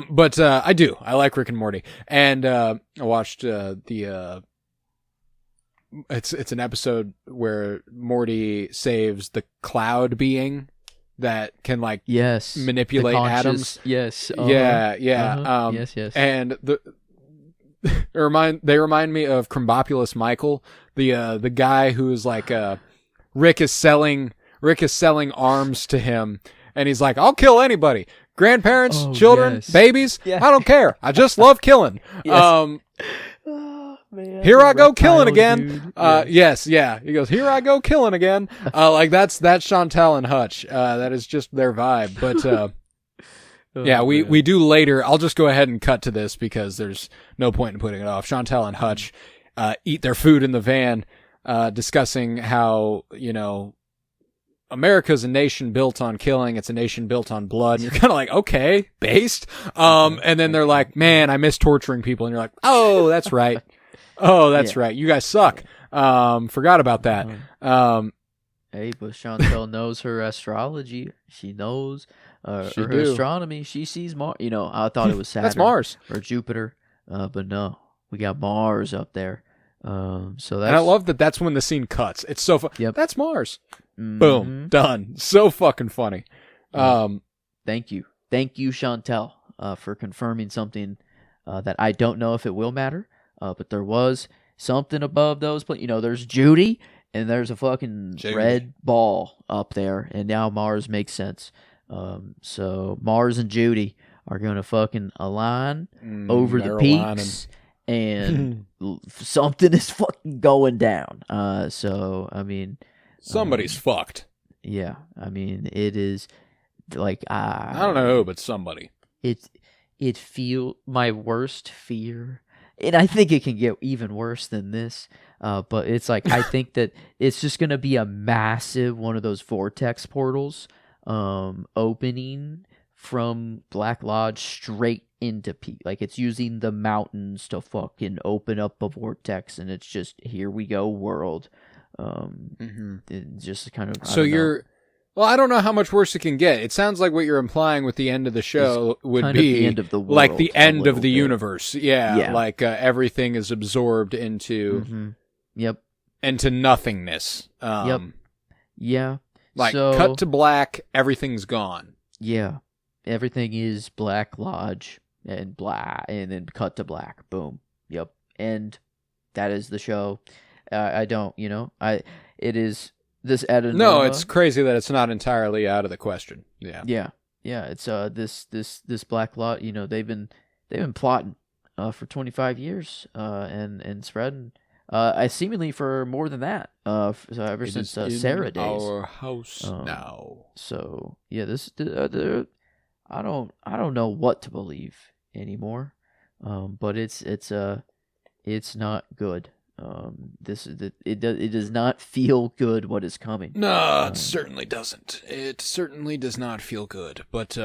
But I do. I like Rick and Morty, and I watched it's an episode where Morty saves the cloud being that can like manipulate atoms. Yes. Yeah. Yes. And they remind me of Crumbopulous Michael, the guy who is like Rick is selling arms to him, and he's like, I'll kill anybody. Grandparents, children, babies, I don't care. I just love killing. Man, here I go killing again. Yes. He goes, here I go killing again. Like that's Chantal and Hutch. That is just their vibe. But we do later. I'll just go ahead and cut to this because there's no point in putting it off. Chantal and Hutch eat their food in the van, discussing how, America's a nation built on killing. It's a nation built on blood. And you're kind of like, okay, based. And then they're like, man, I miss torturing people. And you're like, oh, that's right. Oh, that's right. You guys suck. Forgot about that. Hey, but Chantel knows her astrology. She knows her astronomy. She sees Mars. I thought it was Saturn. That's Mars. Or Jupiter. But no, we got Mars up there. So that's... And I love that that's when the scene cuts. It's so fun. Yep. That's Mars. Boom. Done. So fucking funny. Thank you. Thank you, Chantel, for confirming something that I don't know if it will matter. But there was something above those. But, there's Judy, and there's a fucking red ball up there. And now Mars makes sense. So Mars and Judy are going to fucking align over the peaks. And something is fucking going down. So, I mean... Somebody's fucked. Yeah. I mean, it is like... I don't know who, but somebody. It feel my worst fear... And I think it can get even worse than this. But it's like, I think that it's just going to be a massive one of those vortex portals opening from Black Lodge straight into Peak. Like, it's using the mountains to fucking open up a vortex. And it's just, here we go, world. Just kind of... Well, I don't know how much worse it can get. It sounds like what you're implying with the end of the show would be the end of the world, like the end of the universe. Yeah. Like everything is absorbed into into nothingness. Yeah. Like cut to black, everything's gone. Yeah. Everything is Black Lodge and then cut to black. Boom. Yep. And that is the show. It is this Adenoma. No, it's crazy that it's not entirely out of the question. Yeah. Yeah. It's this Black Lodge. They've been plotting for 25 years and spreading seemingly for more than that. So ever since Sarah days. Our house now. So yeah, I don't know what to believe anymore. But it's not good. It does not feel good what is coming. No, it certainly doesn't. It certainly does not feel good. But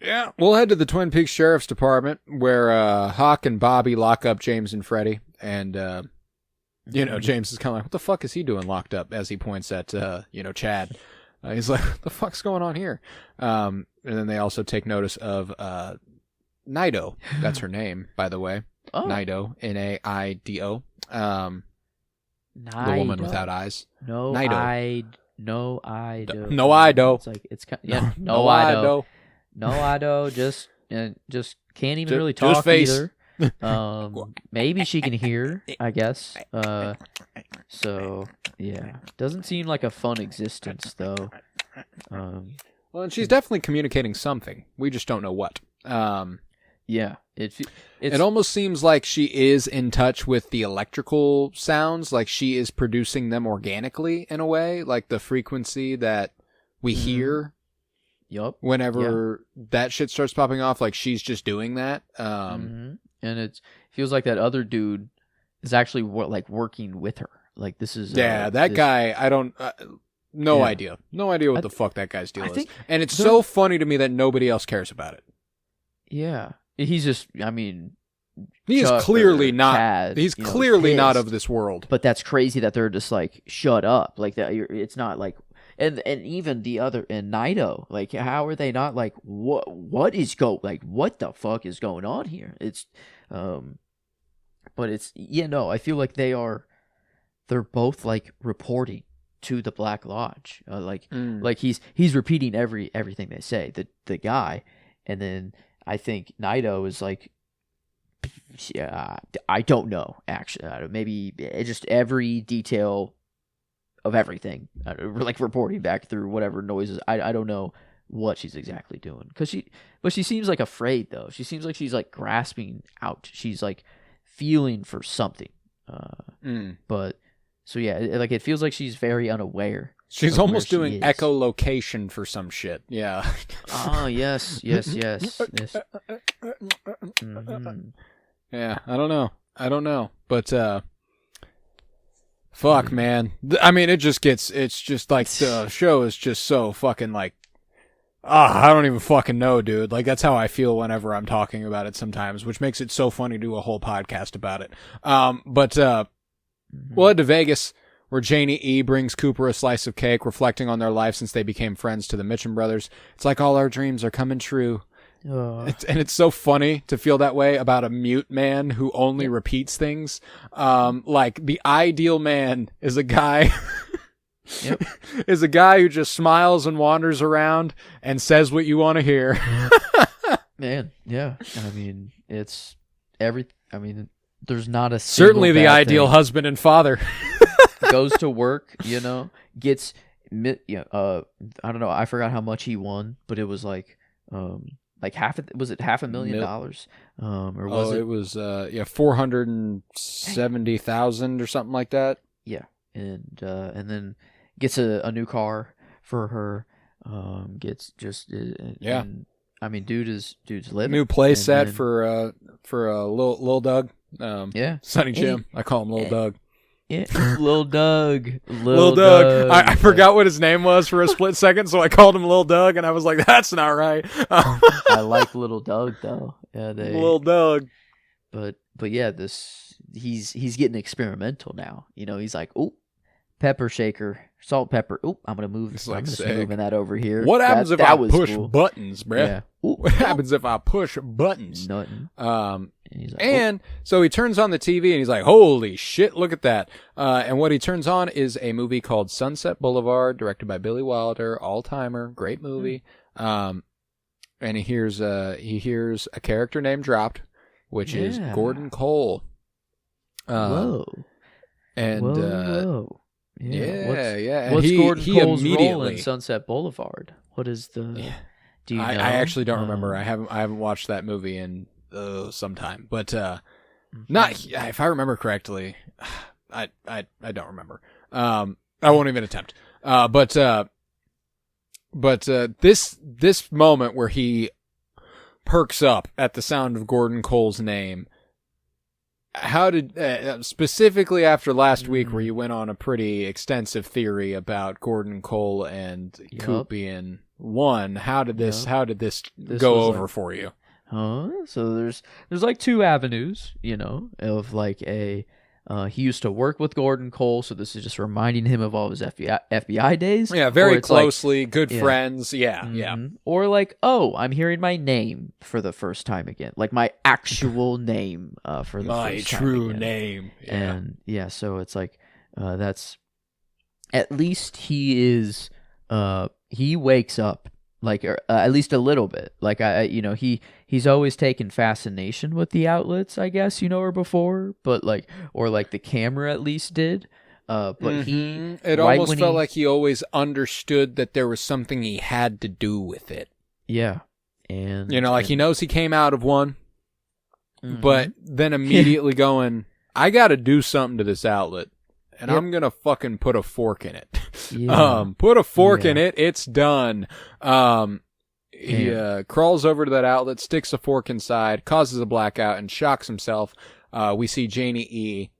yeah, we'll head to the Twin Peaks Sheriff's Department where Hawk and Bobby lock up James and Freddy, and James is kind of like, "What the fuck is he doing locked up?" As he points at Chad. He's like, "What the fuck's going on here?" And then they also take notice of Nido. That's her name, by the way. Oh. Nido, Naido. The woman without eyes. No, Nido. No, Ido. No, Ido. It's like it's no, Ido. No, Ido. Just can't even really talk just face. either. Maybe she can hear, I guess. So yeah, doesn't seem like a fun existence though. Well, and she's definitely communicating something. We just don't know what. Yeah, it almost seems like she is in touch with the electrical sounds, like she is producing them organically in a way, like the frequency that we hear. Yup. Whenever that shit starts popping off, like she's just doing that. And it feels like that other dude is actually working with her. Like this is that guy. I don't. No idea. No idea what the fuck that guy's deal is. And it's so funny to me that nobody else cares about it. Yeah. He's just, I mean... He is clearly not... Chad, he's clearly not of this world. But that's crazy that they're just like, shut up. Like, that. It's not like... And even the other... And Naito, like, how are they not like, what the fuck is going on here? It's... But it's... I feel like they're both, like, reporting to the Black Lodge. Like he's repeating everything they say, the guy. And then... I think Naito is like, I don't know, actually. Maybe just every detail of everything, like reporting back through whatever noises. I don't know what she's exactly doing. But she seems like afraid, though. She seems like she's like grasping out. She's like feeling for something. But, so yeah, it feels like she's very unaware. She's almost doing echolocation for some shit. Yeah. Oh, yes. Mm-hmm. Yeah, I don't know. But, fuck, man. I mean, it's just like the show is just so fucking like, I don't even fucking know, dude. Like, that's how I feel whenever I'm talking about it sometimes, which makes it so funny to do a whole podcast about it. We'll head to Vegas, where Janie E. brings Cooper a slice of cake, reflecting on their life since they became friends to the Mitchum brothers. It's like all our dreams are coming true. And it's so funny to feel that way about a mute man who only repeats things. Like, the ideal man is a guy... is a guy who just smiles and wanders around and says what you want to hear. Man, yeah. I mean, there's not a certainly the ideal husband and father. Goes to work, gets I don't know, I forgot how much he won, but it was like was it $500,000? Or was it was 470,000 or something like that. Yeah. And then gets a new car for her. Gets just and, I mean, dude's living. New play set for Lil Doug. Sonny Jim. I call him Lil Doug. Yeah, Lil Doug. Lil Doug. I forgot what his name was for a split second, so I called him Lil Doug, and I was like, "That's not right." I like Little Doug though. Yeah, Lil Doug. But yeah, he's getting experimental now. He's like, "Ooh, pepper shaker, salt, pepper. Ooh, I'm gonna move. I'm just moving that over here." What happens if I push buttons, bruh? Yeah. What happens if I push buttons? Nothing. So he turns on the TV and he's like, "Holy shit, look at that!" And what he turns on is a movie called Sunset Boulevard, directed by Billy Wilder, all timer, great movie. And he hears a character name dropped, which is Gordon Cole. Whoa. And whoa. Yeah. What's And Gordon Cole's immediately role in Sunset Boulevard? What is the? Yeah. Do you know? I actually don't remember. I haven't watched that movie in some time, but not if I remember correctly. I don't remember. I won't even attempt. But this moment where he perks up at the sound of Gordon Cole's name. How did specifically after last week where you went on a pretty extensive theory about Gordon Cole and Kupian one? How did this go over for you? So there's like two avenues, of like he used to work with Gordon Cole, so this is just reminding him of all his FBI days. Yeah, very closely, good friends. Yeah, yeah. Or like, I'm hearing my name for the first time again, like my actual name for the first time true again. name. Yeah. And so it's like that's at least he is he wakes up. Like at least a little bit. Like he's always taken fascination with the outlets, I guess, or before, but like the camera at least did. But it almost felt like he always understood that there was something he had to do with it. Yeah. And he knows he came out of one, but then immediately going, I got to do something to this outlet, and I'm going to fucking put a fork in it. Put a fork in it. It's done. He crawls over to that outlet, sticks a fork inside, causes a blackout, and shocks himself. We see Janie E.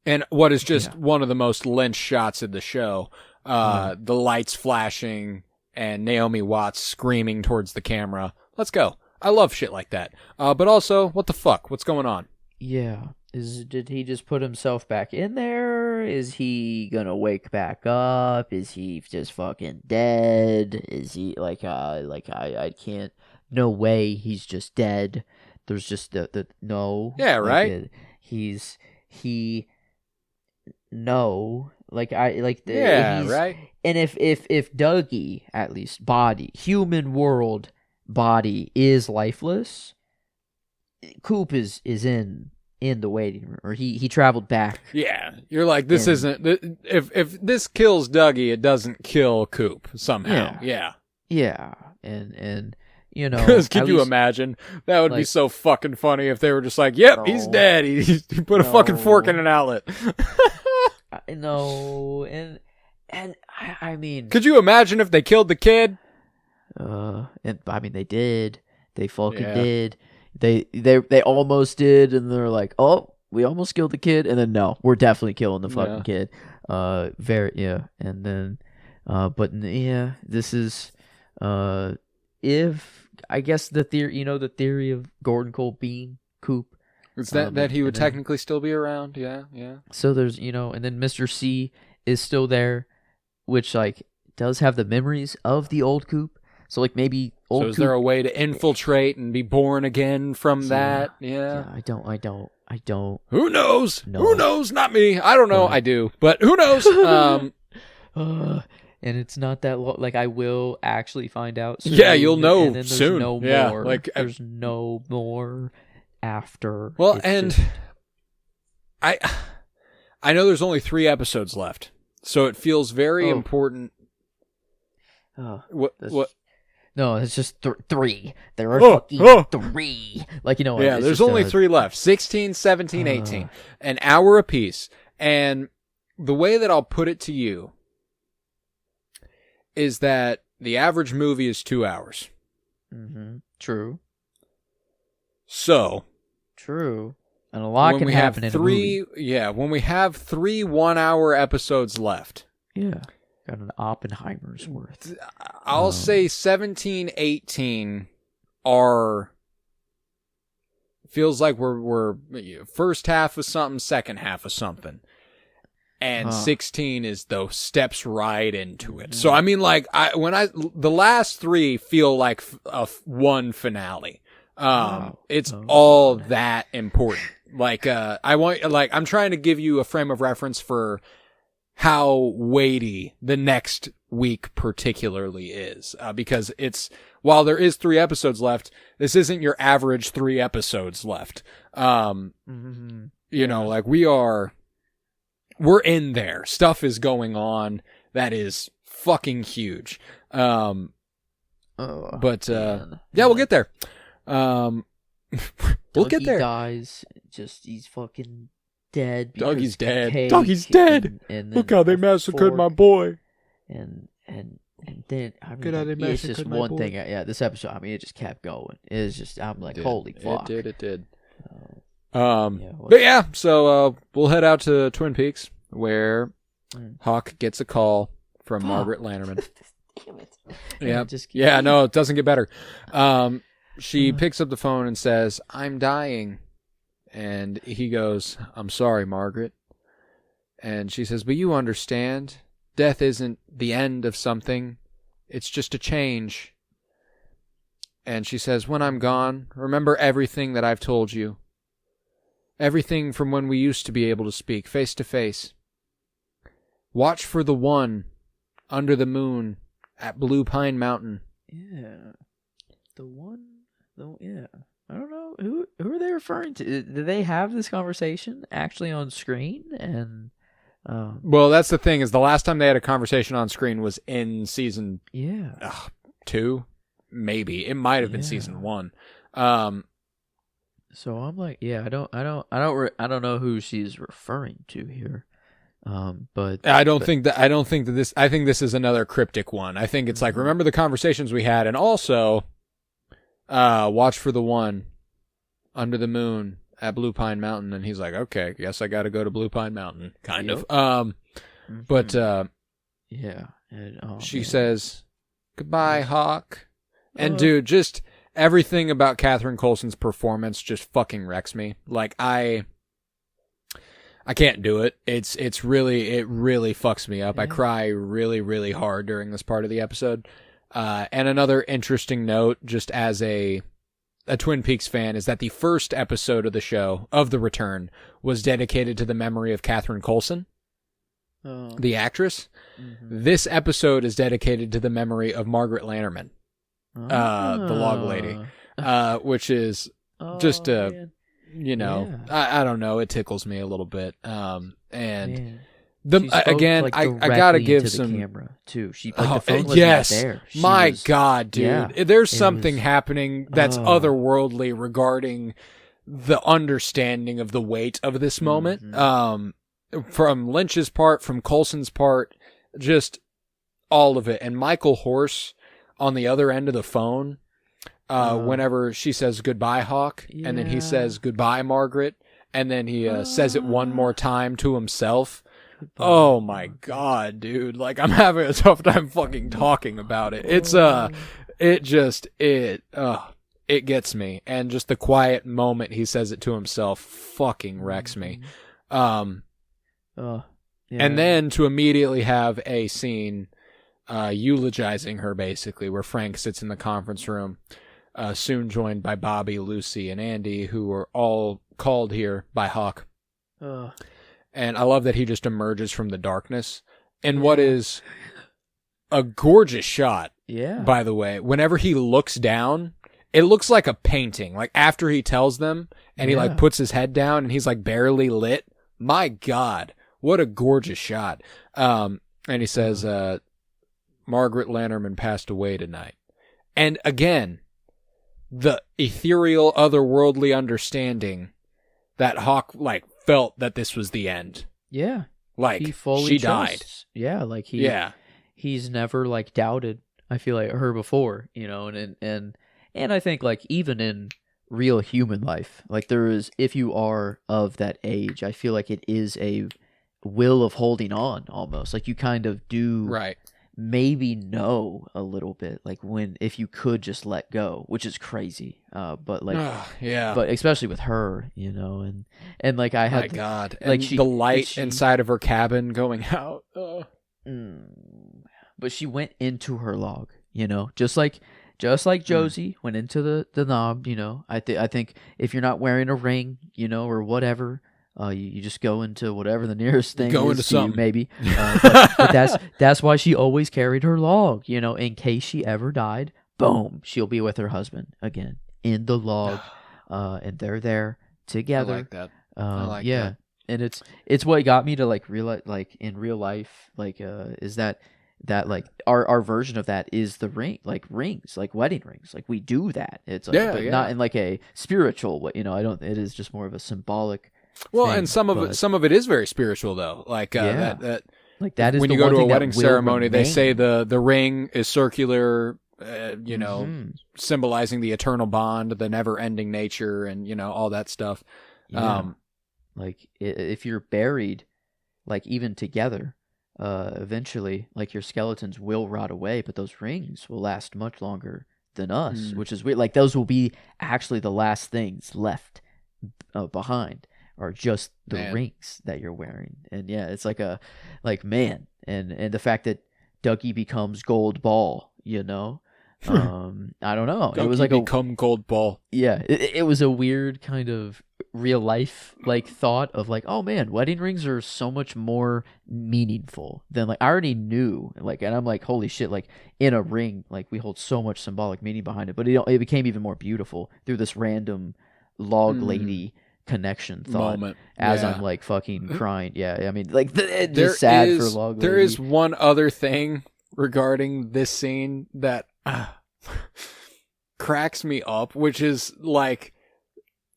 And what is just one of the most Lynch shots of the show. The lights flashing and Naomi Watts screaming towards the camera. Let's go. I love shit like that. But also, what the fuck? What's going on? Yeah. Did he just put himself back in there? Is he gonna wake back up? Is he just fucking dead? Is he I can't. No way. He's just dead. There's just the no. Yeah. Right. No. Right. And if Dougie, at least human world body is lifeless, Coop is in the waiting room, or he traveled back. Yeah, you're like, this isn't. If this kills Dougie, it doesn't kill Coop somehow. Yeah. And because can you imagine? That would be so fucking funny if they were just like, "Yep, he's dead. He put a fucking fork in an outlet." No, and I mean, could you imagine if they killed the kid? And I mean, they did. They fucking did. They almost did, and they're like, "Oh, we almost killed the kid," and then no, we're definitely killing the fucking kid. And then, this is, if I guess the theory of Gordon Cole being Coop. It's that he would technically still be around. Yeah. So there's and then Mr. C is still there, which does have the memories of the old Coop. So maybe old. So is there a way to infiltrate and be born again from that? Yeah. I don't. Who knows? No. Who knows? Not me. I don't know. I do, but who knows? And it's not that I will actually find out soon. Yeah, you'll know and then there's soon. No more. There's no more after. Well, I know there's only 3 episodes left, so it feels very important. What? No, it's just 3. There are fucking 3. Yeah, there's only 3 left. 16, 17, 18. An hour apiece. And the way that I'll put it to you is that the average movie is 2 hours. Mm-hmm. True. So. True. And a lot can happen in a movie. Yeah, when we have 3 1-hour episodes left. Yeah. Got an Oppenheimer's worth. I'll say 17, 18 are. Feels like we're first half of something, second half of something. And 16 is those steps right into it. So I mean, the last 3 feel like one finale. It's all that important. I'm trying to give you a frame of reference for how weighty the next week particularly is, because while there is 3 episodes left, this isn't your average 3 episodes left. We're in there. Stuff is going on that is fucking huge. We'll get there. We'll get there. Dies. He's fucking dead. Dougie's dead. Dougie's dead. And look how they massacred my boy. And then it's just one thing. Yeah, this episode. I mean, it just kept going. It's just I'm like, holy fuck. It did. So we'll head out to Twin Peaks, where Hawk gets a call from Margaret Lanterman. Damn it. No, it doesn't get better. She picks up the phone and says, "I'm dying." And he goes, "I'm sorry, Margaret." And she says, "But you understand, death isn't the end of something. It's just a change." And she says, "When I'm gone, remember everything that I've told you. Everything from when we used to be able to speak face to face. Watch for the one under the moon at Blue Pine Mountain." Yeah. The one? Yeah. I don't know. Who are they referring to? Do they have this conversation actually on screen? And Well, that's the thing, is the last time they had a conversation on screen was in season 2, maybe. It might have been season 1. So I'm like, I don't know who she's referring to here. But I think this is another cryptic one. I think it's like, remember the conversations we had, and also watch for the one under the moon at Blue Pine Mountain. And he's like, okay, guess I got to go to Blue Pine Mountain, kind of. But and, she says, goodbye, Hawk. And dude, just everything about Catherine Coulson's performance just fucking wrecks me. Like, I can't do it. It really fucks me up. I cry really, really hard during this part of the episode. And another interesting note, just as a Twin Peaks fan, is that the first episode of the show, of The Return, was dedicated to the memory of Catherine Coulson, the actress. This episode is dedicated to the memory of Margaret Lanterman, the log lady, which is just man. I don't know. It tickles me a little bit. And again, like, I gotta give some camera too. She the phone was not there. God, dude, there's something happening that's otherworldly regarding the understanding of the weight of this moment. From Lynch's part, from Coulson's part, just all of it. And Michael Horse on the other end of the phone. Whenever she says goodbye, Hawk, and then he says goodbye, Margaret, and then he says it one more time to himself. Oh my God, dude! Like, I'm having a tough time fucking talking about it. It's it gets me, and just the quiet moment he says it to himself fucking wrecks me. And then to immediately have a scene eulogizing her, basically, where Frank sits in the conference room. Soon joined by Bobby, Lucy, and Andy, who are all called here by Hawk. And I love that he just emerges from the darkness in what is a gorgeous shot, by the way. Whenever he looks down, it looks like a painting. Like, after he tells them, and he, like, puts his head down, and he's, like, barely lit. My God, what a gorgeous shot. And he says, Margaret Lanterman passed away tonight. And again, the ethereal, otherworldly understanding that Hawk, like, felt that this was the end. Yeah. Like, she died. Yeah, like, he's never, like, doubted, I feel like, her before, and I think, like, even in real human life, like, there is, if you are of that age, I feel like it is a will of holding on, almost. Like, you kind of do maybe know a little bit, like, if you could just let go, which is crazy, but like but especially with her, and like, I had like, the light inside of her cabin going out. But she went into her log, just like Josie went into the knob. I think if you're not wearing a ring, or whatever, you just go into whatever the nearest thing go is into to something. you, maybe. But that's why she always carried her log, in case she ever died. Boom, she'll be with her husband again in the log, and they're there together. I like that. I like that. And it's what got me to, like, realize, like, in real life, like, is that like our version of that is the rings, like wedding rings. Like, we do that. It's like, not in like a spiritual way, I don't. It is just more of a symbolic. Well, and some of it is very spiritual, though. Like, that like, that is when the you go one to a thing wedding that will ceremony, they remain. say the ring is circular, symbolizing the eternal bond, the never-ending nature, and all that stuff. Like, if you're buried, like, even together, eventually, like, your skeletons will rot away, but those rings will last much longer than us, which is weird. Like, those will be actually the last things left behind. Are just the rings that you're wearing. And it's like man, and the fact that Dougie becomes Gold Ball, I don't know. Dougie it was like become Gold Ball. Yeah, it was a weird kind of real life, like, thought of, like, oh man, wedding rings are so much more meaningful than, like, I already knew, like, and I'm like, holy shit, like, in a ring, like, we hold so much symbolic meaning behind it, but it became even more beautiful through this random log lady connection thought moment as yeah. I'm like fucking crying. Yeah, I mean, like it's There just sad is- for Log Lady. There is one other thing regarding this scene that cracks me up, which is like,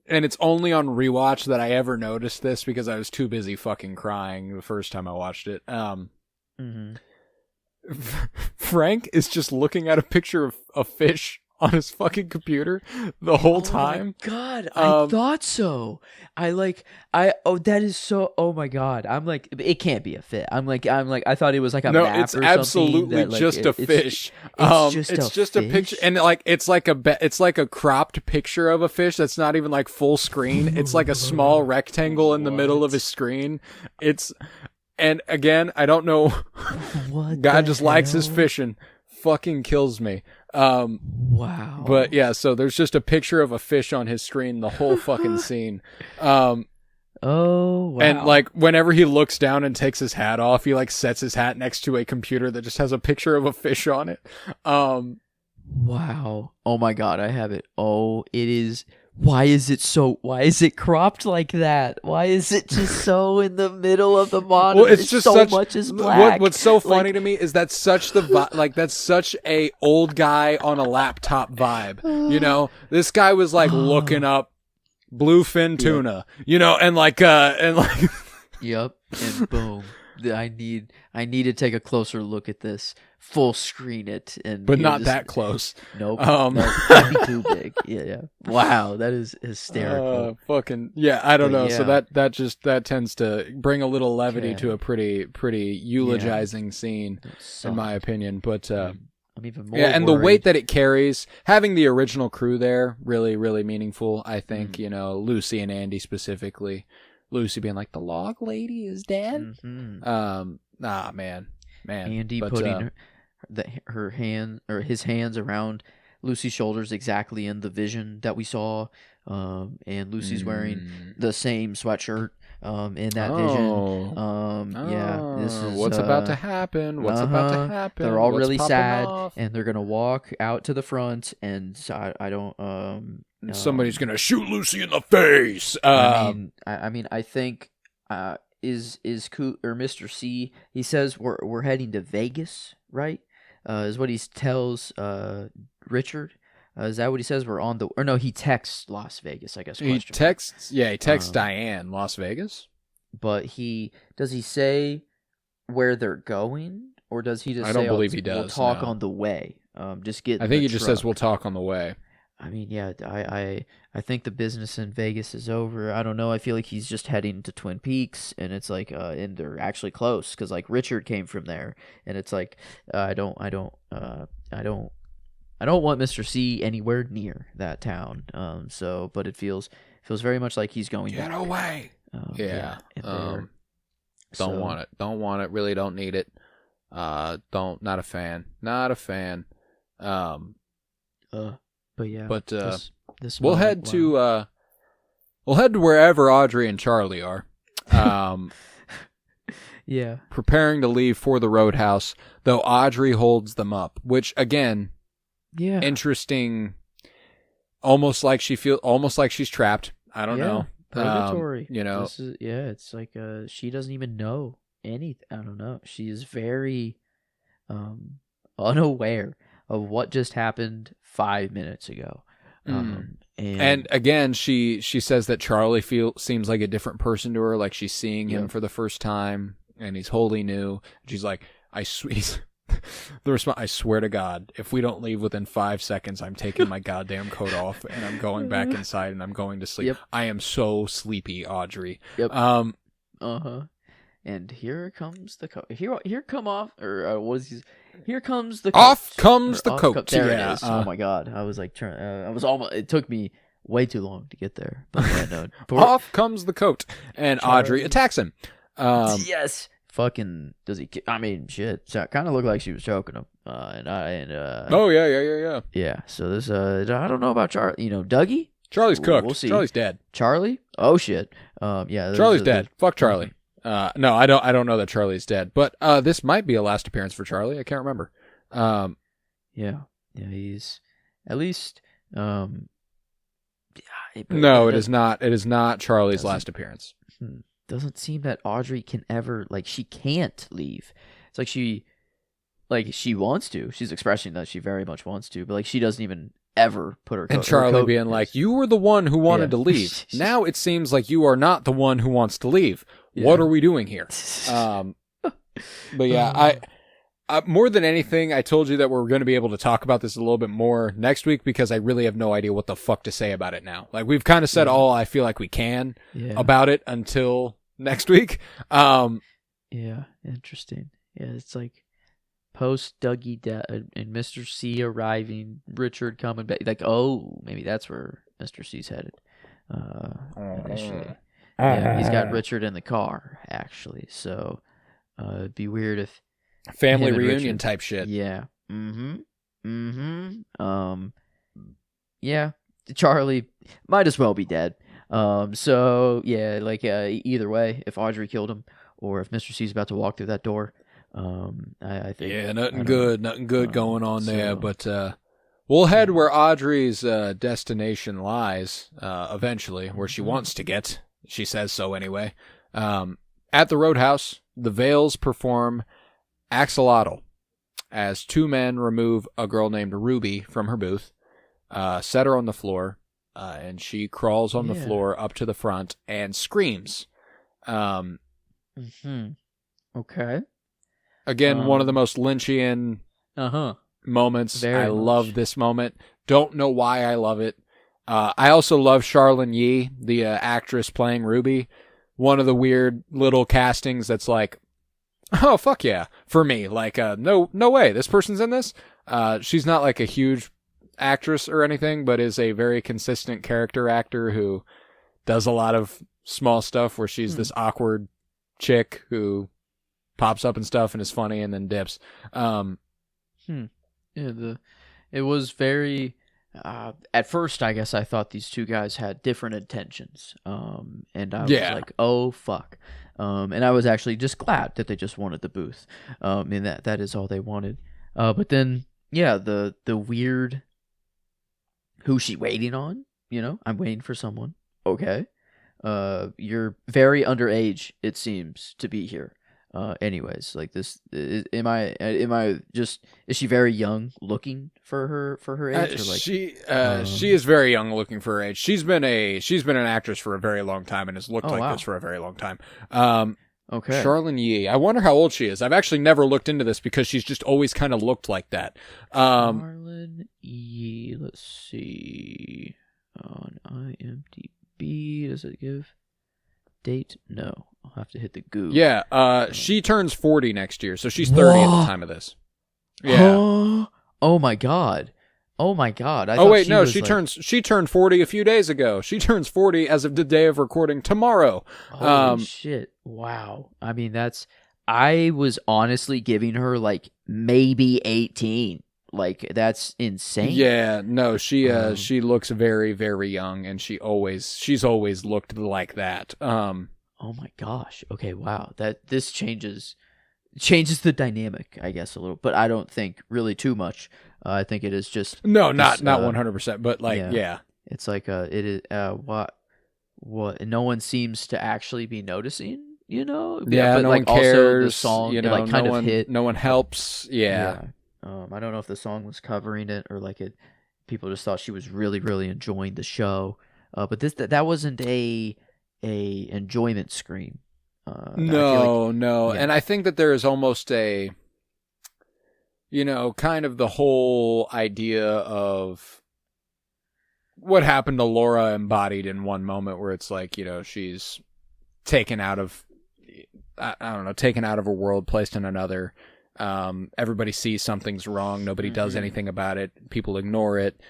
and it's only on rewatch that I ever noticed this because I was too busy fucking crying the first time I watched it. Mm-hmm. Frank is just looking at a picture of a fish on his fucking computer the whole time. Oh my god, I thought so. That is so. Oh my god, I'm like, it can't be a fit. I'm like, I thought it was like a no, map it's or absolutely something that, like, just a fish. It's just a picture, and like it's like a cropped picture of a fish that's not even like full screen. It's like a small rectangle in the middle of his screen. And again, I don't know. What God just the likes his hell? fishing. Fucking kills me. Wow. But yeah, so there's just a picture of a fish on his screen the whole fucking scene. Oh wow. And like whenever he looks down and takes his hat off, he like sets his hat next to a computer that just has a picture of a fish on it. Wow. Oh my god, I have it. Oh, it is. Why is it cropped like that? Why is it just so in the middle of the monitor? Well, it's just so such, much is black. What's so funny Like- to me is that's such that's such a old guy on a laptop vibe. You know, this guy was like looking up bluefin tuna, you know, and like Yep. And boom. I need to take a closer look at this. Full screen it, and but you not just- that close. Nope. That'd be too big. Yeah. Wow, that is hysterical. Fucking yeah, I don't But know. So yeah. that tends to bring a little levity Okay. to a pretty eulogizing scene, in my opinion. But I'm even more. yeah, and the worried. weight that it carries, having the original crew there, really, really meaningful. I think you know Lucy and Andy specifically. Lucy being like, the log lady is dead. Mhm. Man. Andy But, putting her hand or his hands around Lucy's shoulders exactly in the vision that we saw, and Lucy's wearing the same sweatshirt in that vision. Yeah, this is what's about to happen. What's about to happen? They're all What's really popping sad, off? and they're gonna walk out to the front, and so I don't. And somebody's gonna shoot Lucy in the face. I mean, I think is or Mr. C. He says we're heading to Vegas, right? Is what he tells Richard. Is that what he says? We're on the or no? He texts Las Vegas. I guess He texts Diane, Las Vegas. But does he say where they're going, or does he just? I don't say, believe he We'll does, talk no. on the way. Just get. I think he just says we'll talk on the way. I mean, yeah, I think the business in Vegas is over. I don't know. I feel like he's just heading to Twin Peaks, and it's like, and they're actually close because like Richard came from there, and it's like, I don't want Mr. C anywhere near that town. But it feels very much like he's going. Get back. away. Yeah. Don't So- want it. Don't want it. Really don't need it. Not a fan. Not a fan. But yeah. But this we'll moment, head wow. to wherever Audrey and Charlie are. Yeah. Preparing to leave for the roadhouse, though Audrey holds them up, which again, Yeah. interesting. Almost like she's trapped. I don't know. Purgatory. You know. It's like she doesn't even know anything. I don't know. She is very unaware of what just happened 5 minutes ago. And again, she says that Charlie seems like a different person to her, like she's seeing him for the first time, and he's wholly new. She's like, I swear to God, if we don't leave within 5 seconds, I'm taking my goddamn coat off and I'm going back inside and I'm going to sleep. Yep. I am so sleepy, Audrey. Yep. And here comes the coat. Here comes the coat. Off comes the Off coat. There Yeah, it is. Oh my God! I was like, it took me way too long to get there. But yeah, no. Off comes the coat, and Audrey Charlie. attacks him. Yes. Fucking does he? I mean, shit. So it kind of looked like she was choking him. Oh yeah. Yeah. So this I don't know about Charlie. Dougie. Charlie's cooked. We'll see. Charlie's dead. Charlie. Oh shit. Yeah. Charlie's dead. Fuck Charlie. No, I don't know that Charlie's dead, but this might be a last appearance for Charlie. I can't remember. Yeah. He's at least. No, it is not. It is not Charlie's last appearance. Doesn't seem that Audrey can ever, like, she can't leave. It's like she wants to. She's expressing that she very much wants to, but like she doesn't even ever put her coat. And Charlie her coat being like, "You were the one who wanted to leave. Now it seems like you are not the one who wants to leave. What are we doing here?" But yeah, I more than anything, I told you that we're going to be able to talk about this a little bit more next week because I really have no idea what the fuck to say about it now. Like we've kind of said all I feel like we can about it until next week. Yeah, interesting. Yeah, it's like post Dougie and Mr. C arriving, Richard coming back. Like, oh, maybe that's where Mr. C's headed. Initially, yeah, he's got Richard in the car actually. So, it'd be weird if family reunion type shit. Yeah. Yeah. Charlie might as well be dead. So yeah, like either way, if Audrey killed him or if Mr. C's about to walk through that door, I think nothing good going on there. But we'll head where Audrey's destination lies eventually, where she wants to get. She says so anyway. At the Roadhouse, the Vales perform Axolotl as two men remove a girl named Ruby from her booth, set her on the floor, and she crawls on the floor up to the front and screams. Okay. Again, one of the most Lynchian moments. Very I much. love this moment. Don't know why I love it. I also love Charlene Yee, the actress playing Ruby. One of the weird little castings that's like, oh, fuck yeah, for me. Like, no way, this person's in this. She's not like a huge actress or anything, but is a very consistent character actor who does a lot of small stuff where she's this awkward chick who pops up and stuff and is funny and then dips. Yeah, it was very. At first, I guess I thought these two guys had different intentions. And I was like, oh fuck. And I was actually just glad that they just wanted the booth. And that is all they wanted. But then, yeah, the weird. Who's she waiting on? You know, I'm waiting for someone. Okay. You're very underage, it seems to be here. Anyways, like this, am I just, is she very young looking for her age? Or like, she is very young looking for her age. She's been an actress for a very long time and has looked this for a very long time. Okay. Charlene Yee. I wonder how old she is. I've actually never looked into this because she's just always kind of looked like that. Charlene Yee, let's see. On IMDb, does it give date? No. I'll have to hit the Google. Yeah, she turns 40 next year, so she's 30 at the time of this. Yeah. Oh my god. She turned 40 a few days ago. She turns 40 as of the day of recording tomorrow. Holy shit. Wow. I mean, I was honestly giving her like maybe 18. Like, that's insane. Yeah, no, she looks very, very young, and she's always looked like that. Oh my gosh. Okay, wow. This changes the dynamic, I guess, a little, but I don't think really too much. I think it is just not 100%, but like yeah. It's like it is what no one seems to actually be noticing, you know? Yeah, but no like one cares, also the song, you know, it like kind of hit. No one helps. Yeah. I don't know if the song was covering it or like it. People just thought she was really, really enjoying the show. But that wasn't a enjoyment scream. No. Yeah. And I think that there is almost a, you know, kind of the whole idea of what happened to Laura embodied in one moment where it's like, you know, she's taken out of her world, placed in another. Everybody sees something's wrong. Nobody does anything about it. People ignore it.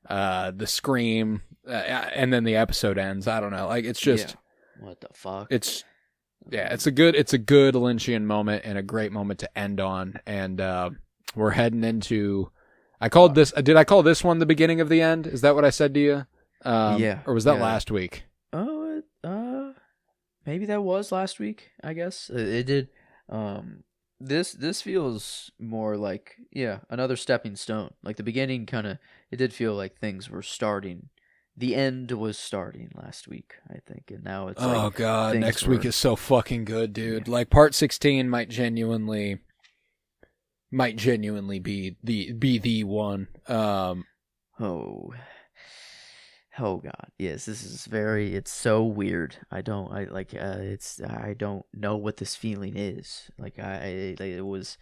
The scream, and then the episode ends. I don't know. Like, it's just, what the fuck? It's a good Lynchian moment and a great moment to end on. And, we're heading into, did I call this one the beginning of the end? Is that what I said to you? Or was that last week? Oh, maybe that was last week, I guess. It did. This feels more like, another stepping stone. Like the beginning it did feel like things were starting the end was starting last week, I think, and now it's Oh like god, things next were- week is so fucking good, dude. Yeah. Like part 16 might genuinely be the one. Oh. Oh God, yes, this is very. It's so weird. I don't know what this feeling is. It was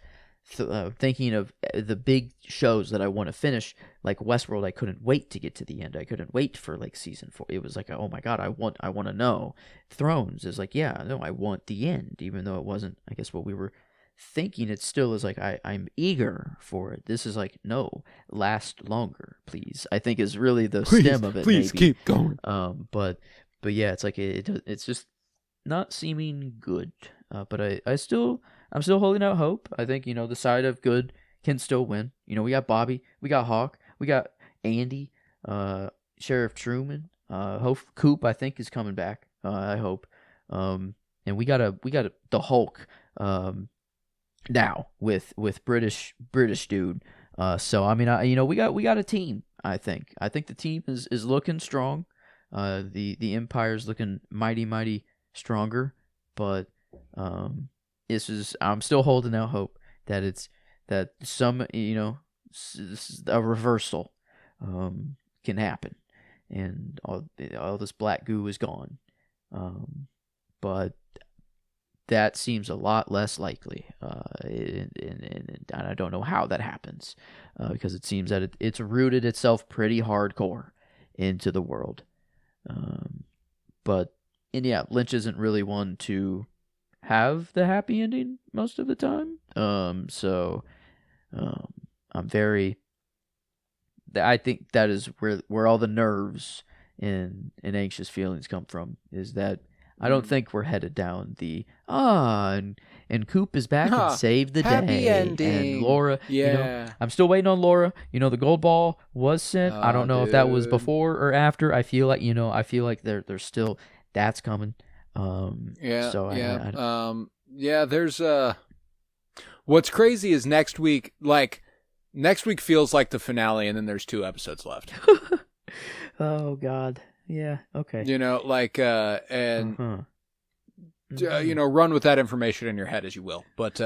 thinking of the big shows that I want to finish, like Westworld. I couldn't wait to get to the end. I couldn't wait for like season 4. It was like, oh my God, I want to know. Thrones is like, yeah, no, I want the end, even though it wasn't, I guess, what we were thinking. It still is like I'm eager for it. This is like, no, last longer, please. I think is really the stem of it. Please maybe. keep going. But yeah, it's like it's just not seeming good. But I'm still holding out hope. I think the side of good can still win. We got Bobby, we got Hawk, we got Andy, Sheriff Truman. Coop I think is coming back. I hope. And we got the Hulk. Now with British dude. So I mean, we got a team. I think the team is looking strong. The Empire's looking mighty stronger. But I'm still holding out hope that some a reversal can happen, and all this black goo is gone. But that seems a lot less likely, and I don't know how that happens, because it seems that it's rooted itself pretty hardcore into the world. And yeah, Lynch isn't really one to have the happy ending most of the time. So I'm very. I think that is where all the nerves and anxious feelings come from. Is that I don't think we're headed down the and Coop is back and saved the happy day. ending. And Laura, Yeah. I'm still waiting on Laura. The gold ball was sent. I don't know if that was before or after. I feel like there's still that's coming. Yeah. So yeah. There's what's crazy is next week feels like the finale, and then there's 2 episodes left. Oh God. Yeah. Okay. And run with that information in your head as you will. But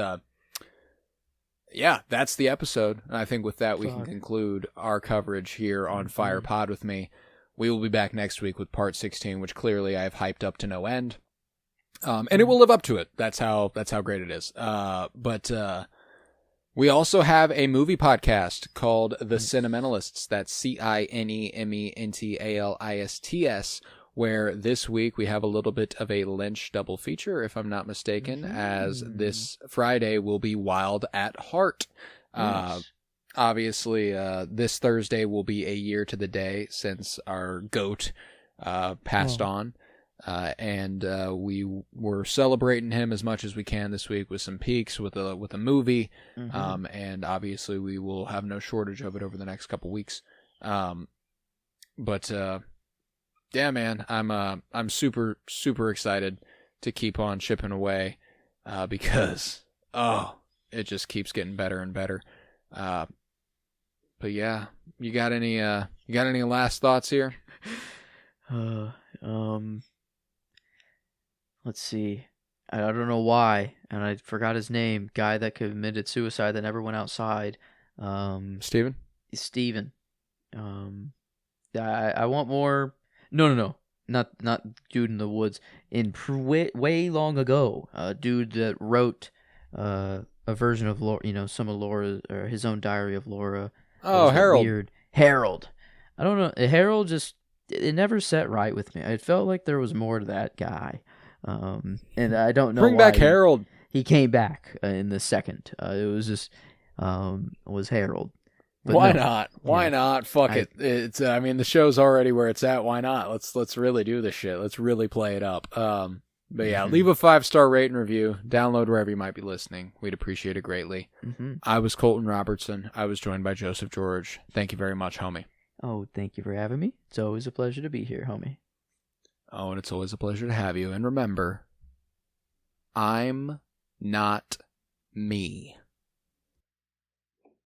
yeah, that's the episode. And I think with that we can conclude our coverage here on Fire Pod with me. We will be back next week with part 16, which clearly I have hyped up to no end. And it will live up to it. That's how great it is. But we also have a movie podcast called The Cinementalists. That's CINEMENTALISTS, where this week we have a little bit of a Lynch double feature, if I'm not mistaken, as this Friday will be Wild at Heart. Yes. Obviously, this Thursday will be a year to the day since our GOAT passed on. And we were celebrating him as much as we can this week with some peaks, with a movie, and obviously we will have no shortage of it over the next couple weeks. But yeah, man, I'm super excited to keep on chipping away, because it just keeps getting better and better. But yeah, you got any last thoughts here? Let's see. I don't know why, and I forgot his name. Guy that committed suicide that never went outside. Steven? Steven. I want more. No. Not dude in the woods. Way long ago, dude that wrote a version of Laura, some of Laura, or his own diary of Laura. Oh, Harold. Weird. Harold. I don't know. Harold just, it never set right with me. It felt like there was more to that guy. And I don't know Bring why back Harold. He came back in the second. It was just was Harold. But why no. not? Why not? Fuck it. It's I mean, the show's already where it's at. Why not? Let's really do this shit. Let's really play it up. But yeah, leave a 5-star rate and review. Download wherever you might be listening. We'd appreciate it greatly. I was Colton Robertson. I was joined by Joseph George. Thank you very much, homie. Oh, thank you for having me. It's always a pleasure to be here, homie. Oh, and it's always a pleasure to have you. And remember, I'm not me.